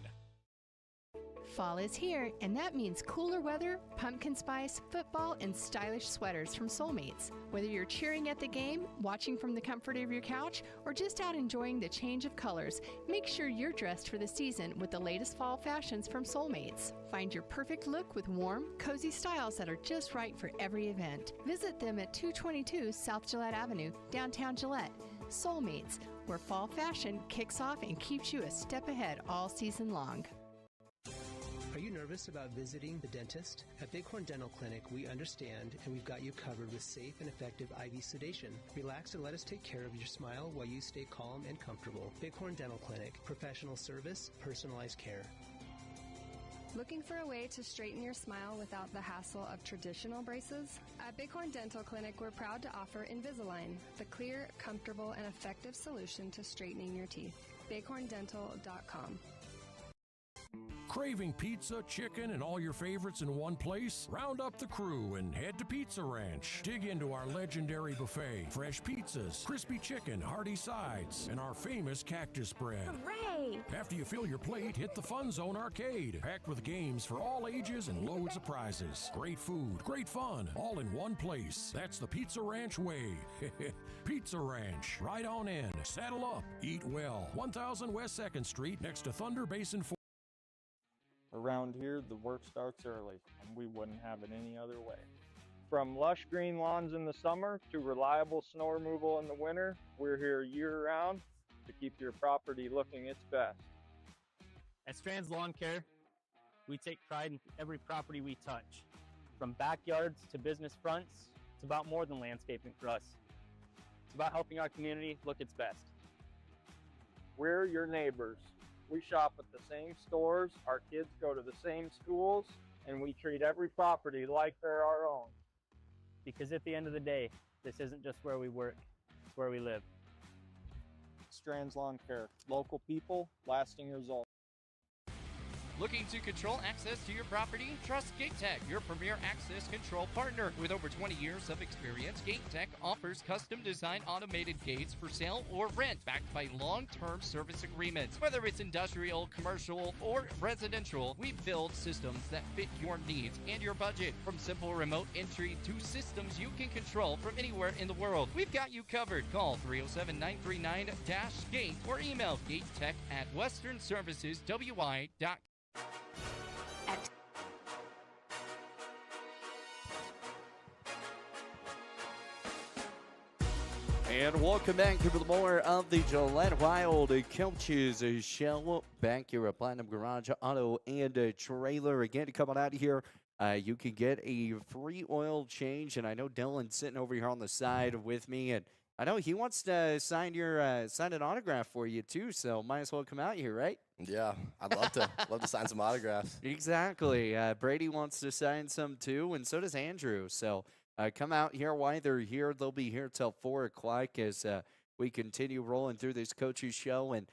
Fall is here, and that means cooler weather, pumpkin spice, football, and stylish sweaters from Soulmates. Whether you're cheering at the game, watching from the comfort of your couch, or just out enjoying the change of colors, make sure you're dressed for the season with the latest fall fashions from Soulmates. Find your perfect look with warm, cozy styles that are just right for every event. Visit them at 222 South Gillette Avenue, downtown Gillette. Soulmates, where fall fashion kicks off and keeps you a step ahead all season long.
Are you nervous about visiting the dentist? At Bighorn Dental Clinic, we understand and we've got you covered with safe and effective IV sedation. Relax and let us take care of your smile while you stay calm and comfortable. Bighorn Dental Clinic, professional service, personalized care.
Looking for a way to straighten your smile without the hassle of traditional braces? At Bighorn Dental Clinic, we're proud to offer Invisalign, the clear, comfortable, and effective solution to straightening your teeth. BighornDental.com.
Craving pizza, chicken, and all your favorites in one place? Round up the crew and head to Pizza Ranch. Dig into our legendary buffet, fresh pizzas, crispy chicken, hearty sides, and our famous cactus bread.
Hooray!
After you fill your plate, hit the Fun Zone Arcade, packed with games for all ages and loads of prizes. Great food, great fun, all in one place. That's the Pizza Ranch way. Pizza Ranch, right on in. Saddle up, eat well. 1000 West 2nd Street, next to Thunder Basin 4.
Around here, the work starts early, and we wouldn't have it any other way. From lush green lawns in the summer to reliable snow removal in the winter, we're here year-round to keep your property looking its best.
At Strands Lawn Care, we take pride in every property we touch. From backyards to business fronts, it's about more than landscaping for us. It's about helping our community look its best.
We're your neighbors. We shop at the same stores, our kids go to the same schools, and we treat every property like they're our own.
Because at the end of the day, this isn't just where we work, it's where we live.
Strands Lawn Care. Local people, lasting results.
Looking to control access to your property? Trust GateTech, your premier access control partner. With over 20 years of experience, GateTech offers custom-designed automated gates for sale or rent, backed by long-term service agreements. Whether it's industrial, commercial, or residential, we build systems that fit your needs and your budget. From simple remote entry to systems you can control from anywhere in the world, we've got you covered. Call 307-939-GATE or email gatetech@westernserviceswi.com.
And welcome back to more of the Gillette Wild Coaches Show. Back here at Platinum Garage Auto and Trailer. Again, coming out here, you can get a free oil change. And I know Dylan's sitting over here on the side with me. And I know he wants to sign an autograph for you, too. So might as well come out here, right?
Yeah, I'd love to. Love to sign some autographs.
Exactly. Brady wants to sign some, too. And so does Andrew. So come out here while they're here. They'll be here till 4 o'clock as we continue rolling through this coaches show. And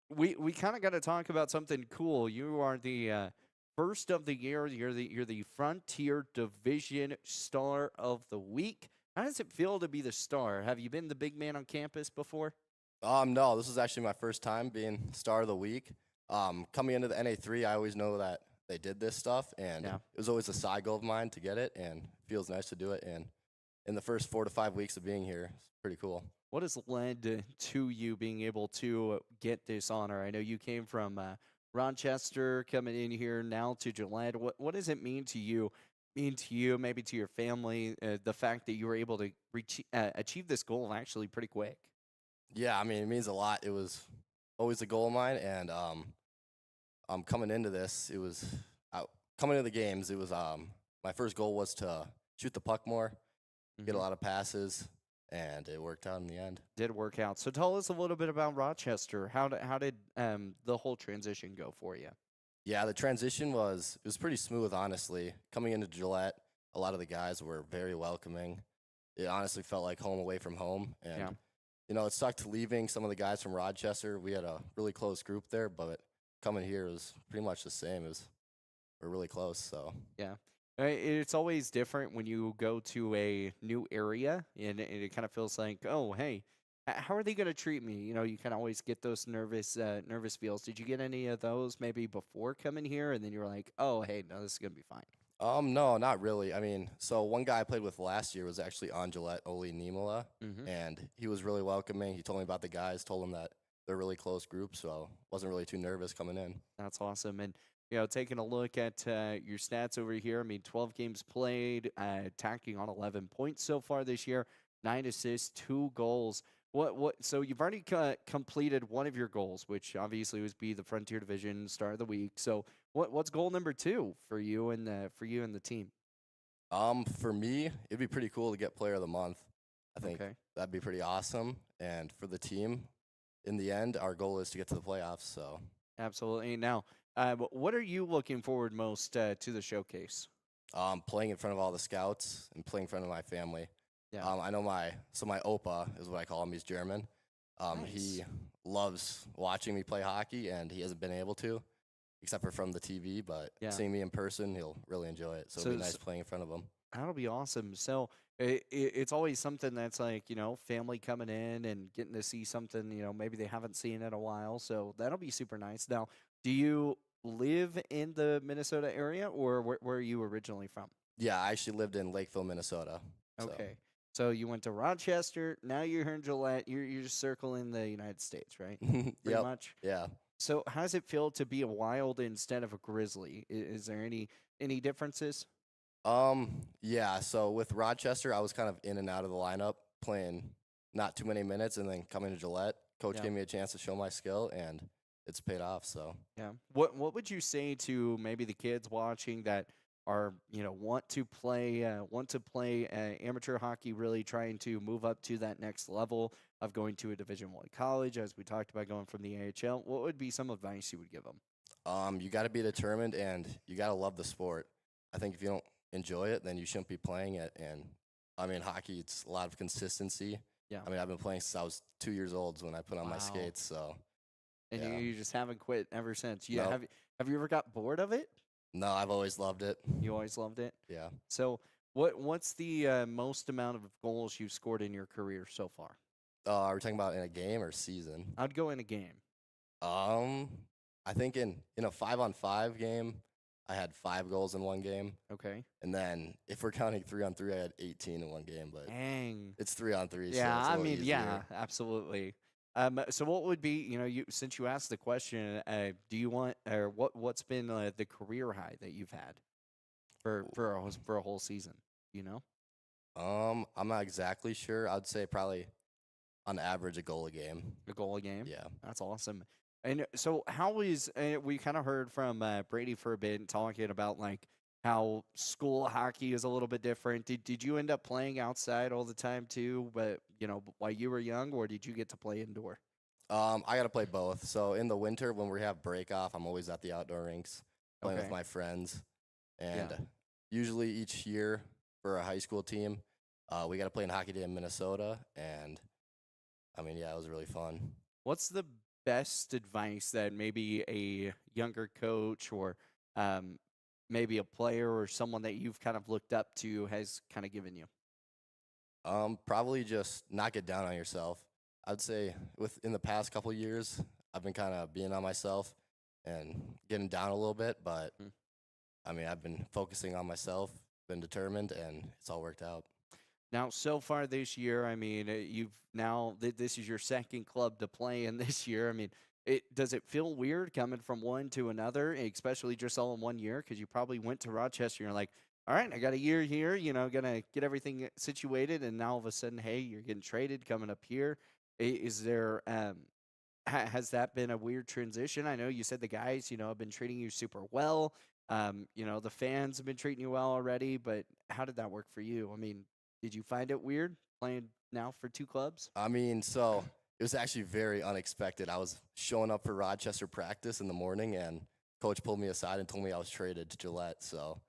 we kind of got to talk about something cool. You are the first of the year. You're the Frontier Division Star of the Week. How does it feel to be the star? Have you been the big man on campus before?
No, this is actually my first time being Star of the Week. Coming into the NA3, I always know that they did this stuff, and it was always a side goal of mine to get it, and it feels nice to do it. And in the first 4 to 5 weeks of being here, it's pretty cool.
What has led to you being able to get this honor? I know you came from Rochester, coming in here now to Gillette. What does it mean to you, maybe to your family, the fact that you were able to achieve this goal actually pretty quick?
Yeah, I mean, it means a lot. It was always a goal of mine, and coming into this, it was coming into the games. It was my first goal was to shoot the puck more, get a lot of passes, and it worked out in the end.
Did work out. So tell us a little bit about Rochester. How did the whole transition go for you?
Yeah, the transition was pretty smooth, honestly. Coming into Gillette, a lot of the guys were very welcoming. It honestly felt like home away from home, and it sucked leaving some of the guys from Rochester. We had a really close group there, but coming here was pretty much the same. We're really close, so.
Yeah. It's always different when you go to a new area, and it kind of feels like, oh, hey, how are they going to treat me? You kind of always get those nervous feels. Did you get any of those maybe before coming here, and then you were like, oh, hey, no, this is going to be fine?
No, not really. I mean, so one guy I played with last year was actually on Gillette, Oli Niemola, and he was really welcoming. He told me about the guys, told him that they're a really close group, so wasn't really too nervous coming in.
That's awesome. And, taking a look at your stats over here, I mean, 12 games played, tacking on 11 points so far this year, 9 assists, 2 goals. So you've already completed one of your goals, which obviously was be the Frontier Division Star of the Week. So what's goal number 2 for you and the team?
For me, it'd be pretty cool to get Player of the Month. I think that'd be pretty awesome. And for the team, in the end, our goal is to get to the playoffs. So
absolutely. Now, what are you looking forward most to the showcase?
Playing in front of all the scouts and playing in front of my family.
Yeah.
I know my Opa is what I call him. He's German.
Nice.
He loves watching me play hockey, and he hasn't been able to, except for from the TV. But seeing me in person, he'll really enjoy it. So it'll be nice playing in front of him.
That'll be awesome. So it's always something that's like, family coming in and getting to see something, maybe they haven't seen in a while. So that'll be super nice. Now, do you live in the Minnesota area, or where are you originally from?
Yeah, I actually lived in Lakeville, Minnesota.
Okay. So you went to Rochester. Now you're here in Gillette. You're just circling the United States, right? Pretty much.
Yeah.
So how does it feel to be a Wild instead of a Grizzly? Is there any differences?
Yeah. So with Rochester, I was kind of in and out of the lineup, playing not too many minutes, and then coming to Gillette, coach
Yeah.
gave me a chance to show my skill, and it's paid off. So
Yeah. What would you say to maybe the kids watching that are want to play amateur hockey, really trying to move up to that next level of going to a Division 1 college, as we talked about going from the AHL? What would be some advice you would give them?
you got to be determined, and you got to love the sport. I think if you don't enjoy it, then you shouldn't be playing it. And I mean, hockey, it's a lot of consistency.
Yeah.
I mean, I've been playing since I was 2 years old when I put on my
Wow.
skates. So
And
yeah.
you just haven't quit ever since.
Nope.
Have you ever got bored of it?
No, I've always loved it.
You always loved it.
Yeah.
So what's the most amount of goals you've scored in your career so far?
Are we talking about in a game or season?
I'd go in a game.
I think in a 5-on-5 game, I had 5 goals in one game.
Okay.
And then if we're counting 3-on-3, I had 18 in one game. But
Dang.
it's 3-on-3.
Yeah,
so it's a
I
little
mean, yeah,
easier.
absolutely. So what would be, since you asked the question, do you want, or what's been the career high that you've had for a whole season? You know?
I'm not exactly sure. I'd say probably on average a goal a game.
A goal a game?
Yeah.
That's awesome. And so how is, we kind of heard from Brady for a bit talking about like how school hockey is a little bit different. Did you end up playing outside all the time too, but while you were young, or did you get to play indoor?
I got to play both. So in the winter when we have break off, I'm always at the outdoor rinks playing with
Okay.
my friends. And
Yeah.
usually each year for a high school team, we got to play in Hockey Day in Minnesota. And I mean, yeah, it was really fun.
What's the best advice that maybe a younger coach or maybe a player or someone that you've kind of looked up to has kind of given you?
Probably just not get down on yourself. I'd say in the past couple years, I've been kind of being on myself and getting down a little bit, but I mean, I've been focusing on myself, been determined, and it's all worked out.
Now, so far this year, I mean, this is your second club to play in this year. I mean, does it feel weird coming from one to another, especially just all in 1 year? Because you probably went to Rochester and you're like, all right, I got a year here, gonna get everything situated, and now all of a sudden, hey, you're getting traded coming up here. Is there has that been a weird transition? I know you said the guys, have been treating you super well. The fans have been treating you well already, but how did that work for you? I mean, did you find it weird playing now for 2 clubs?
I mean, so it was actually very unexpected. I was showing up for Rochester practice in the morning, and coach pulled me aside and told me I was traded to Gillette. So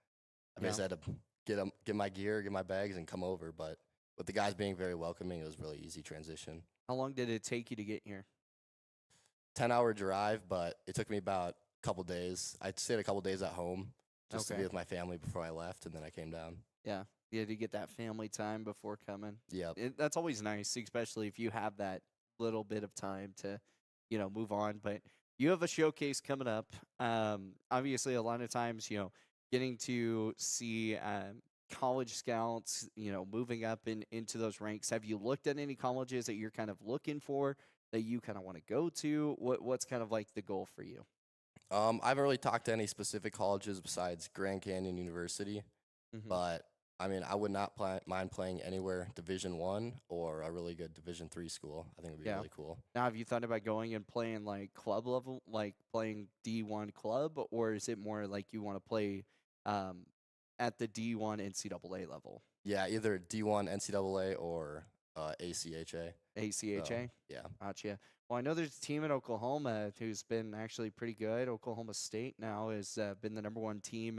I basically had to get my gear, get my bags, and come over. But with the guys being very welcoming, it was a really easy transition.
How long did it take you to get here?
10-hour drive, but it took me about a couple days. I stayed a couple days at home just to be with my family before I left, and then I came down.
Yeah. You had to get that family time before coming.
Yeah.
That's always nice, especially if you have that little bit of time to, move on. But you have a showcase coming up. Obviously, a lot of times, getting to see college scouts, moving up into those ranks. Have you looked at any colleges that you're kind of looking for that you kind of want to go to? What's kind of like the goal for you?
I haven't really talked to any specific colleges besides Grand Canyon University, but I mean, I would not mind playing anywhere Division 1 or a really good Division 3 school. I think it would be really cool.
Now, have you thought about going and playing like club level, like playing D1 club, or is it more like you want to play at the D1 NCAA level?
Yeah, either D1 NCAA or ACHA.
ACHA?
So, yeah.
Gotcha. Well, I know there's a team in Oklahoma who's been actually pretty good. Oklahoma State now has been the #1 team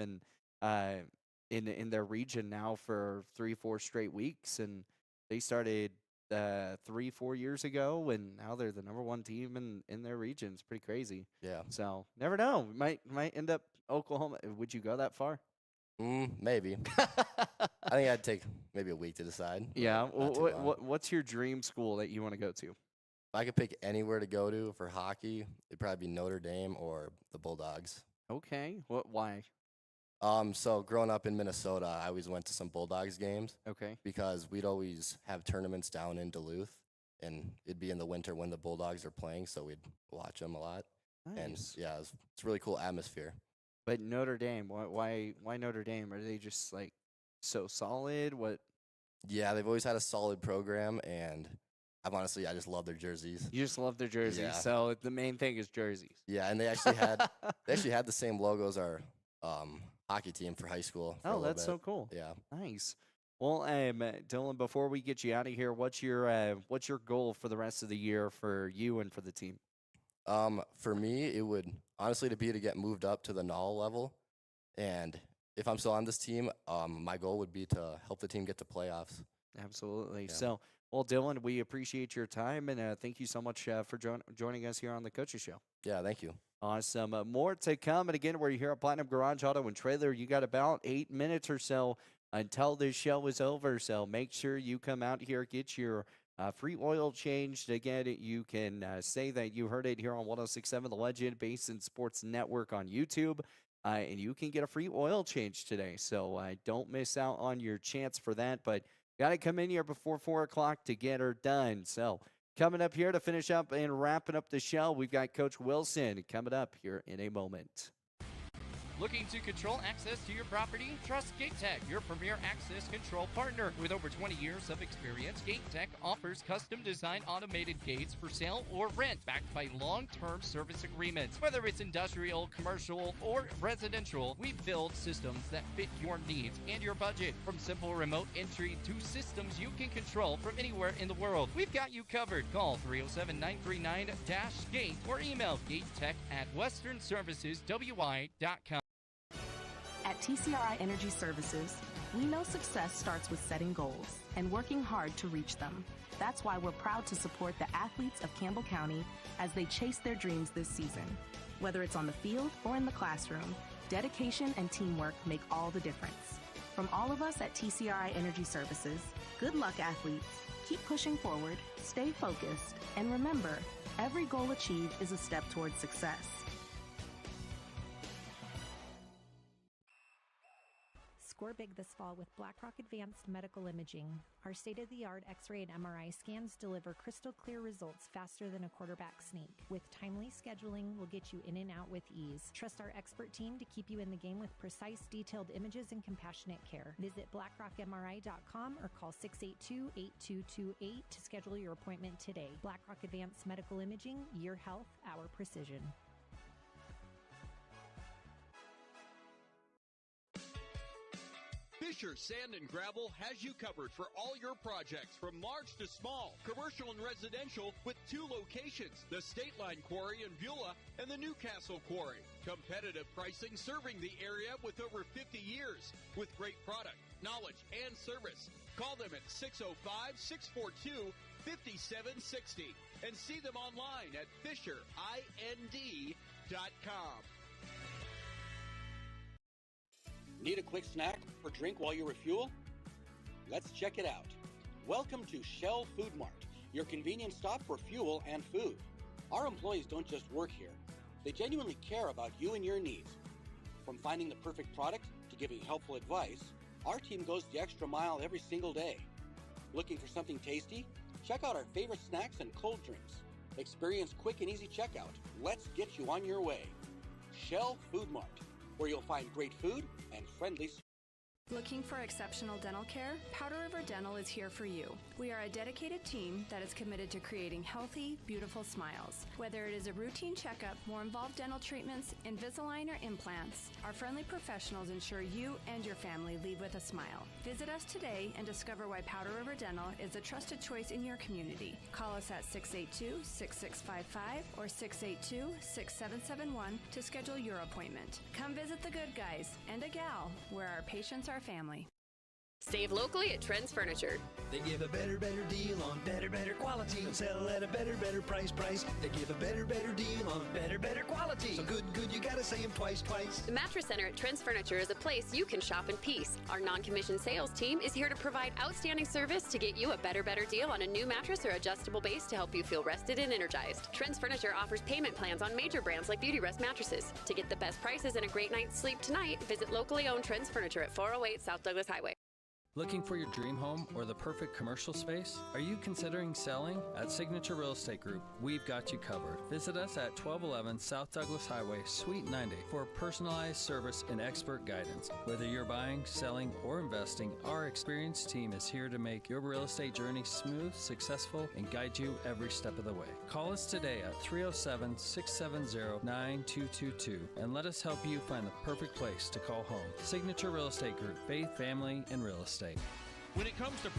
in their region now for 3-4 straight weeks, and they started 3-4 years ago, and now they're the #1 team in their region. It's pretty crazy.
Yeah.
So never know. Might end up Oklahoma. Would you go that far?
Maybe. I think I'd take maybe a week to decide.
Yeah.
Not too long.
What's your dream school that you want to go to?
If I could pick anywhere to go to for hockey, it'd probably be Notre Dame or the Bulldogs.
Okay. Why?
So growing up in Minnesota, I always went to some Bulldogs games.
Okay.
Because we'd always have tournaments down in Duluth, and it'd be in the winter when the Bulldogs are playing, so we'd watch them a lot. And
Nice.
yeah, it's a really cool atmosphere.
But Notre Dame, why Notre Dame? Are they just like so solid? What
Yeah, they've always had a solid program, and I just love their jerseys.
you just love their jerseys.
Yeah.
So the main thing is jerseys.
Yeah, and they actually had the same logo as our hockey team for high school. For a
Oh,
little
that's
bit.
so cool.
Yeah.
Nice. Well, Dylan, before we get you out of here, what's your goal for the rest of the year for you and for the team?
For me, it would honestly to get moved up to the NOL level, and if I'm still on this team, my goal would be to help the team get to playoffs.
Absolutely.
Yeah.
So, well, Dylan, we appreciate your time and thank you so much for joining us here on the Coaches Show.
Yeah, thank you.
Awesome. More to come. And again, we're here at Platinum Garage Auto and Trailer. You got about 8 minutes or so until this show is over. So make sure you come out here, get your free oil changed. Again, you can say that you heard it here on 106.7 The Legend Basin Sports Network on YouTube. And you can get a free oil change today. So don't miss out on your chance for that. But got to come in here before 4 o'clock to get her done. So coming up here to finish up and wrapping up the show, we've got Coach Wilson coming up here in a moment.
Looking to control access to your property? Trust GateTech, your premier access control partner. With over 20 years of experience, GateTech offers custom-designed automated gates for sale or rent, backed by long-term service agreements. Whether it's industrial, commercial, or residential, we build systems that fit your needs and your budget. From simple remote entry to systems you can control from anywhere in the world, we've got you covered. Call 307-939-GATE or email gatetech@westernserviceswi.com.
At TCRI Energy Services, we know success starts with setting goals and working hard to reach them. That's why we're proud to support the athletes of Campbell County as they chase their dreams this season. Whether it's on the field or in the classroom, dedication and teamwork make all the difference. From all of us at TCRI Energy Services, good luck, athletes. Keep pushing forward, stay focused, and remember, every goal achieved is a step towards success.
Score big this fall with BlackRock Advanced Medical Imaging. Our state-of-the-art X-ray and MRI scans deliver crystal clear results faster than a quarterback sneak. With timely scheduling, we'll get you in and out with ease. Trust our expert team to keep you in the game with precise, detailed images and compassionate care. Visit blackrockmri.com or call 682-8228 to schedule your appointment today. BlackRock Advanced Medical Imaging, your health, our precision.
Fisher Sand and Gravel has you covered for all your projects from large to small, commercial and residential with 2 locations, the State Line Quarry in Beulah and the Newcastle Quarry. Competitive pricing serving the area with over 50 years with great product, knowledge, and service. Call them at 605-642-5760 and see them online at FisherIND.com.
Need a quick snack or drink while you refuel? Let's check it out. Welcome to Shell Food Mart, your convenience stop for fuel and food. Our employees don't just work here. They genuinely care about you and your needs. From finding the perfect product to giving helpful advice, our team goes the extra mile every single day. Looking for something tasty? Check out our favorite snacks and cold drinks. Experience quick and easy checkout. Let's get you on your way. Shell Food Mart, where you'll find great food and friendly.
Looking for exceptional dental care? Powder River Dental is here for you. We are a dedicated team that is committed to creating healthy, beautiful smiles. Whether it is a routine checkup, more involved dental treatments, Invisalign, or implants, our friendly professionals ensure you and your family leave with a smile. Visit us today and discover why Powder River Dental is a trusted choice in your community. Call us at 682-6655 or 682-6771 to schedule your appointment. Come visit the good guys and a gal where our patients are family.
Save locally at Trends Furniture.
They give a better deal on better quality. They'll sell at a better price. They give a better deal on better quality. So good, you gotta say them twice.
The Mattress Center at Trends Furniture is a place you can shop in peace. Our non-commissioned sales team is here to provide outstanding service to get you a better deal on a new mattress or adjustable base to help you feel rested and energized. Trends Furniture offers payment plans on major brands like Beautyrest mattresses. To get the best prices and a great night's sleep tonight, visit locally owned Trends Furniture at 408 South Douglas Highway.
Looking for your dream home or the perfect commercial space? Are you considering selling? At Signature Real Estate Group, we've got you covered. Visit us at 1211 South Douglas Highway, Suite 90 for personalized service and expert guidance. Whether you're buying, selling, or investing, our experienced team is here to make your real estate journey smooth, successful, and guide you every step of the way. Call us today at 307-670-9222 and let us help you find the perfect place to call home. Signature Real Estate Group, faith, family, and real estate.
When it comes to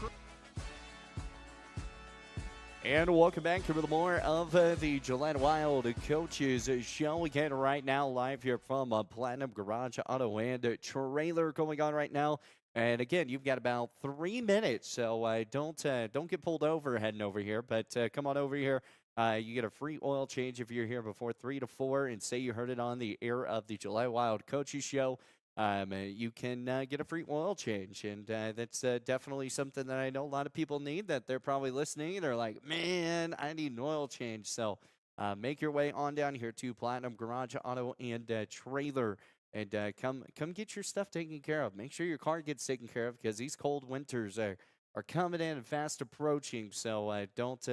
And welcome back to more of the Gillette Wild Coaches Show. Again, right now, live here from Platinum Garage Auto and Trailer going on right now. And again, you've got about 3 minutes, so don't get pulled over heading over here. But come on over here. You get a free oil change if you're here before 3 to 4 and say you heard it on the air of the Gillette Wild Coaches Show. You can get a free oil change, and that's definitely something that I know a lot of people need, that they're probably listening and they're like, man, I need an oil change. So make your way on down here to Platinum Garage Auto and Trailer, and come get your stuff taken care of. Make sure your car gets taken care of, because these cold winters are coming in and fast approaching. So don't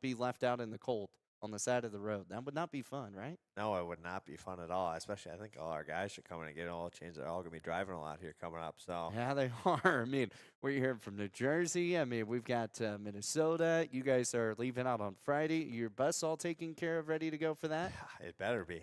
be left out in the cold on the side of the road. That would not be fun, right?
No, it would not be fun at all. Especially, I think all our guys should come in and get an oil change. They're all going to be driving a lot here coming up. So
Yeah, they are. I mean, we're hearing from New Jersey. I mean, we've got Minnesota. You guys are leaving out on Friday. Your bus all taken care of, ready to go for that?
it better be.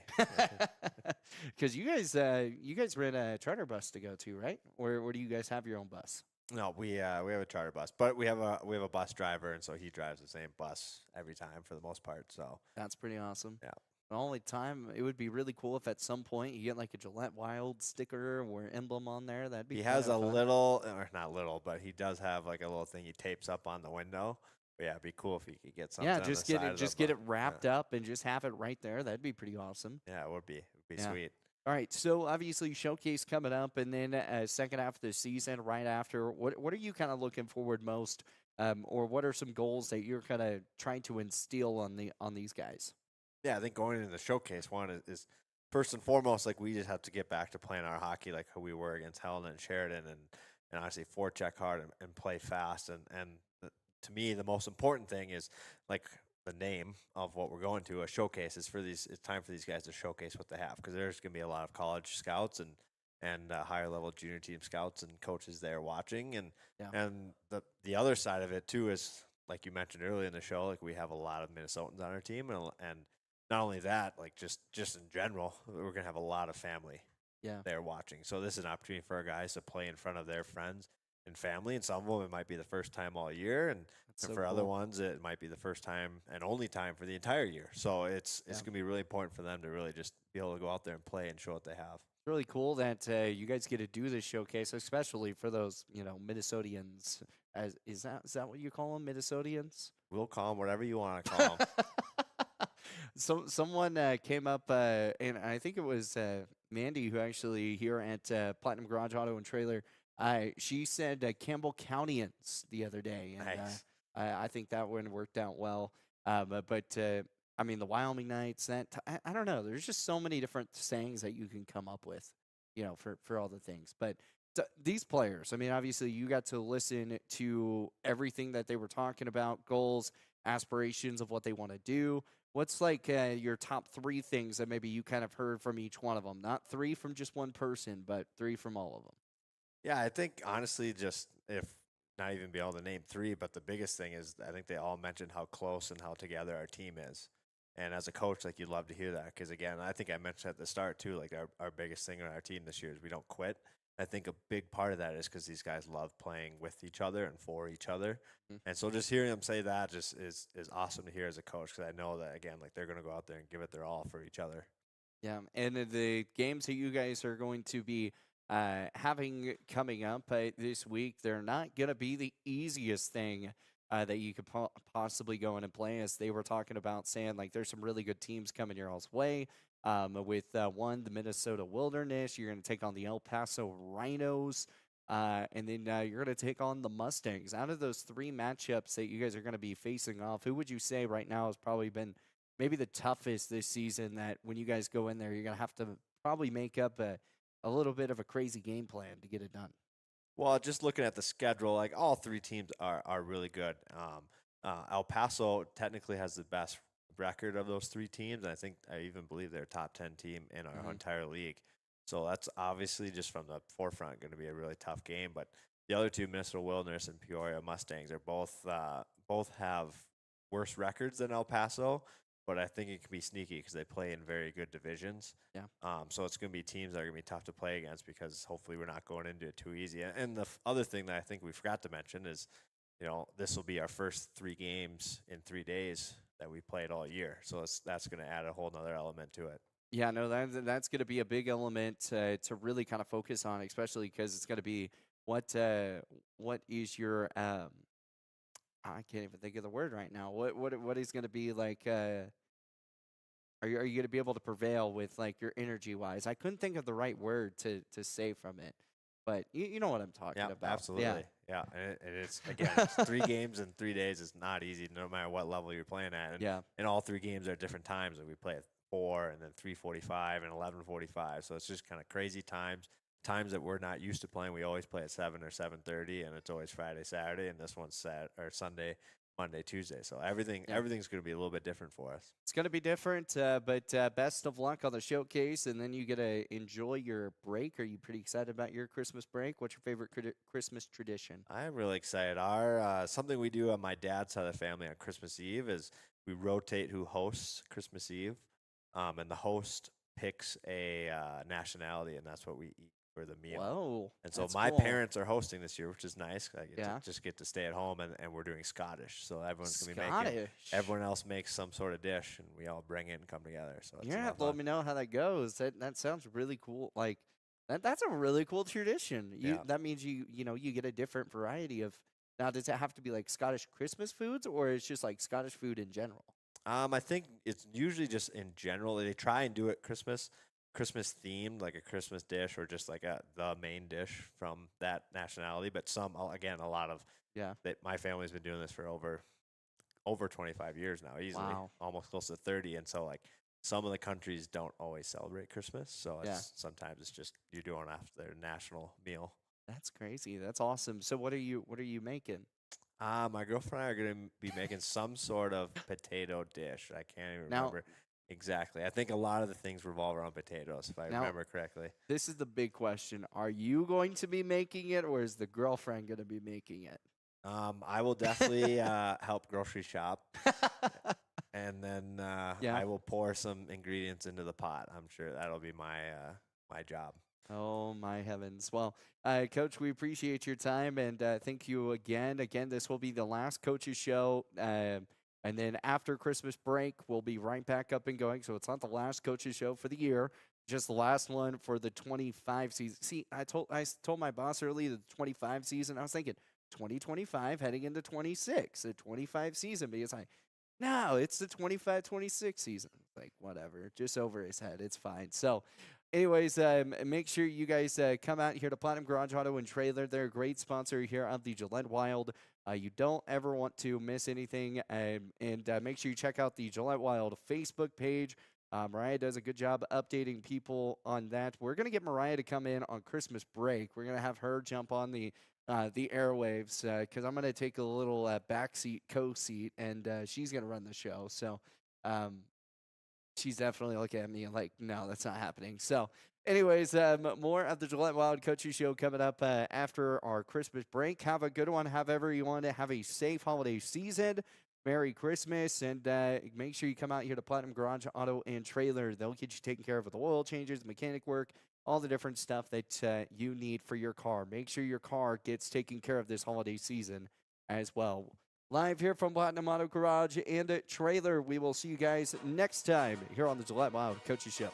Because you guys rent a charter bus to go to, right? Or do you guys have your own bus?
No, we have a charter bus, but we have a bus driver, and so he drives the same bus every time for the most part. So
That's pretty awesome.
yeah.
The only time it would be really cool if at some point you get like a Gillette Wild sticker or emblem on there. That'd be
He has
kinda
a
fun.
little, or not little, but he does have like a little thing he tapes up on the window. But yeah, it'd be cool if he could get something.
Yeah,
on
just
the
get
side
it
of
just
the
get it
bus.
wrapped up and just have it right there. That'd be pretty awesome.
Yeah, it would be. It would be
Yeah.
sweet.
All right, so obviously showcase coming up, and then second half of the season right after. What are you kind of looking forward most, or what are some goals that you're kind of trying to instill on these guys?
Yeah, I think going into the showcase one is first and foremost, like, we just have to get back to playing our hockey like who we were against Helena and Sheridan, and honestly forecheck hard and play fast. To me, the most important thing is, like, the name of what we're going to, a showcase, is it's time for these guys to showcase what they have, because there's going to be a lot of college scouts and higher level junior team scouts and coaches there watching, and the other side of it too is, like you mentioned earlier in the show, like, we have a lot of Minnesotans on our team, and not only that, like, just in general, we're gonna have a lot of family there watching. So this is an opportunity for our guys to play in front of their friends and family, and some of them it might be the first time all year, and
so
for other
cool.
ones it might be the first time and only time for the entire year. So it's gonna be really important for them to really just be able to go out there and play and show what they have.
Really cool that you guys get to do this showcase, especially for those Minnesotians. Is that what you call them, Minnesotians?
We'll call them whatever you want to call them.
Someone came up, and I think it was Mandy, who actually here at Platinum Garage Auto and Trailer. She said Campbell Countyans the other day, and
Nice.
I think that one worked out well. But I mean, the Wyoming Knights. I don't know. There's just so many different sayings that you can come up with, for all the things. But these players, I mean, obviously you got to listen to everything that they were talking about, goals, aspirations of what they want to do. What's like your top 3 things that maybe you kind of heard from each one of them? Not 3 from just one person, but 3 from all of them.
Yeah, I think honestly, just if not even be able to name 3, but the biggest thing is I think they all mentioned how close and how together our team is. And as a coach, like, you'd love to hear that, because again, I think I mentioned at the start too, like, our biggest thing on our team this year is we don't quit. I think a big part of that is because these guys love playing with each other and for each other. And so just hearing them say that just is awesome to hear as a coach, because I know that, again, like, they're going to go out there and give it their all for each other.
Yeah, and the games that you guys are going to be having coming up this week, they're not going to be the easiest thing that you could possibly go in and play, as they were talking about, saying, like, there's some really good teams coming your all's way. With one, the Minnesota Wilderness, you're going to take on the El Paso Rhinos, and then you're going to take on the Mustangs. Out of those 3 matchups that you guys are going to be facing off, who would you say right now has probably been maybe the toughest this season, that when you guys go in there, you're going to have to probably make up a little bit of a crazy game plan to get it done?
Well, just looking at the schedule, like all three teams are really good. El Paso technically has the best record of those three teams, and I even believe they're a top 10 team in our entire league. So that's obviously just from the forefront going to be a really tough game. But the other two, Minnesota Wilderness and Peoria Mustangs, are both have worse records than El Paso, but I think it can be sneaky because they play in very good divisions.
Yeah.
So it's going to be teams that are going to be tough to play against because hopefully we're not going into it too easy. And the other thing that I think we forgot to mention is, this will be our first 3 games in 3 days that we played all year. So that's going to add a whole nother element to it.
Yeah, no, that's going to be a big element to really kind of focus on, especially because it's going to be what is your I can't even think of the word right now. What is going to be like? Are you going to be able to prevail with like your energy wise? I couldn't think of the right word to say from it, but you know what I'm talking about.
Absolutely. Yeah, and it's again, it's 3 games in 3 days. It's not easy, no matter what level you're playing at. And all 3 games are at different times. Like we play at 4 and then 3:45 and 11:45. So it's just kind of crazy times that we're not used to playing. We always play at 7 or 7:30, and it's always Friday, Saturday, and this one's Sunday, Monday, Tuesday. So everything's going to be a little bit different for us.
It's going to be different, but best of luck on the showcase, and then you get to enjoy your break. Are you pretty excited about your Christmas break? What's your favorite Christmas tradition?
I'm really excited. Our something we do on my dad's side of the family on Christmas Eve is we rotate who hosts Christmas Eve, and the host picks a nationality, and that's what we eat for the meal.
Whoa.
And so
that's
my
cool.
parents are hosting this year, which is nice. I get
Yeah.
to just get to stay at home, and we're doing Scottish. So everyone's going to be
Scottish.
making, everyone else makes some sort of dish, and we all bring it and come together. So it's
You're
a
going to
lot
have
of
to let
fun.
me know how that goes. That sounds really cool. Like, that's a really cool tradition.
Yeah.
That means you get a different variety of. Now, does it have to be like Scottish Christmas foods, or it's just like Scottish food in general?
I think it's usually just in general. They try and do it Christmas themed, like a Christmas dish or just like the main dish from that nationality. But a lot of that my family's been doing this for over 25 years now, easily,
Wow.
almost close to 30. And so like some of the countries don't always celebrate Christmas, so sometimes it's just you're doing after their national meal.
That's crazy. That's awesome. So what are you making?
My girlfriend and I are going to be making some sort of potato dish. I can't even
Now-
remember exactly. I think a lot of the things revolve around potatoes, if I
Now-
remember correctly.
This is the big question. Are you going to be making it, or is the girlfriend going to be making it?
I will definitely help grocery shop, and then I will pour some ingredients into the pot. I'm sure that'll be my job.
Oh, my heavens. Well, Coach, we appreciate your time, and thank you again. Again, this will be the last Coaches Show, and then after Christmas break, we'll be right back up and going. So it's not the last Coaches Show for the year, just the last one for the 25 season. See, I told my boss earlier the 25 season. I was thinking 2025 heading into 26, the 25 season, because no, it's the 25-26 season. Like, whatever, just over his head. It's fine. So, anyways, make sure you guys come out here to Platinum Garage Auto and Trailer. They're a great sponsor here of the Gillette Wild. You don't ever want to miss anything. And make sure you check out the Gillette Wild Facebook page. Mariah does a good job updating people on that. We're going to get Mariah to come in on Christmas break. We're going to have her jump on the airwaves because I'm going to take a little backseat co-seat, and she's going to run the show. So she's definitely looking at me like, no, that's not happening. So anyways, more of the Gillette Wild Coaching Show coming up after our Christmas break. Have a good one. However you want to have a safe holiday season. Merry Christmas, and make sure you come out here to Platinum Garage Auto and Trailer. They'll get you taken care of with the oil changes, mechanic work, all the different stuff that you need for your car. Make sure your car gets taken care of this holiday season as well. Live here from Platinum Auto Garage and Trailer. We will see you guys next time here on the Gillette Wild Coaches Show.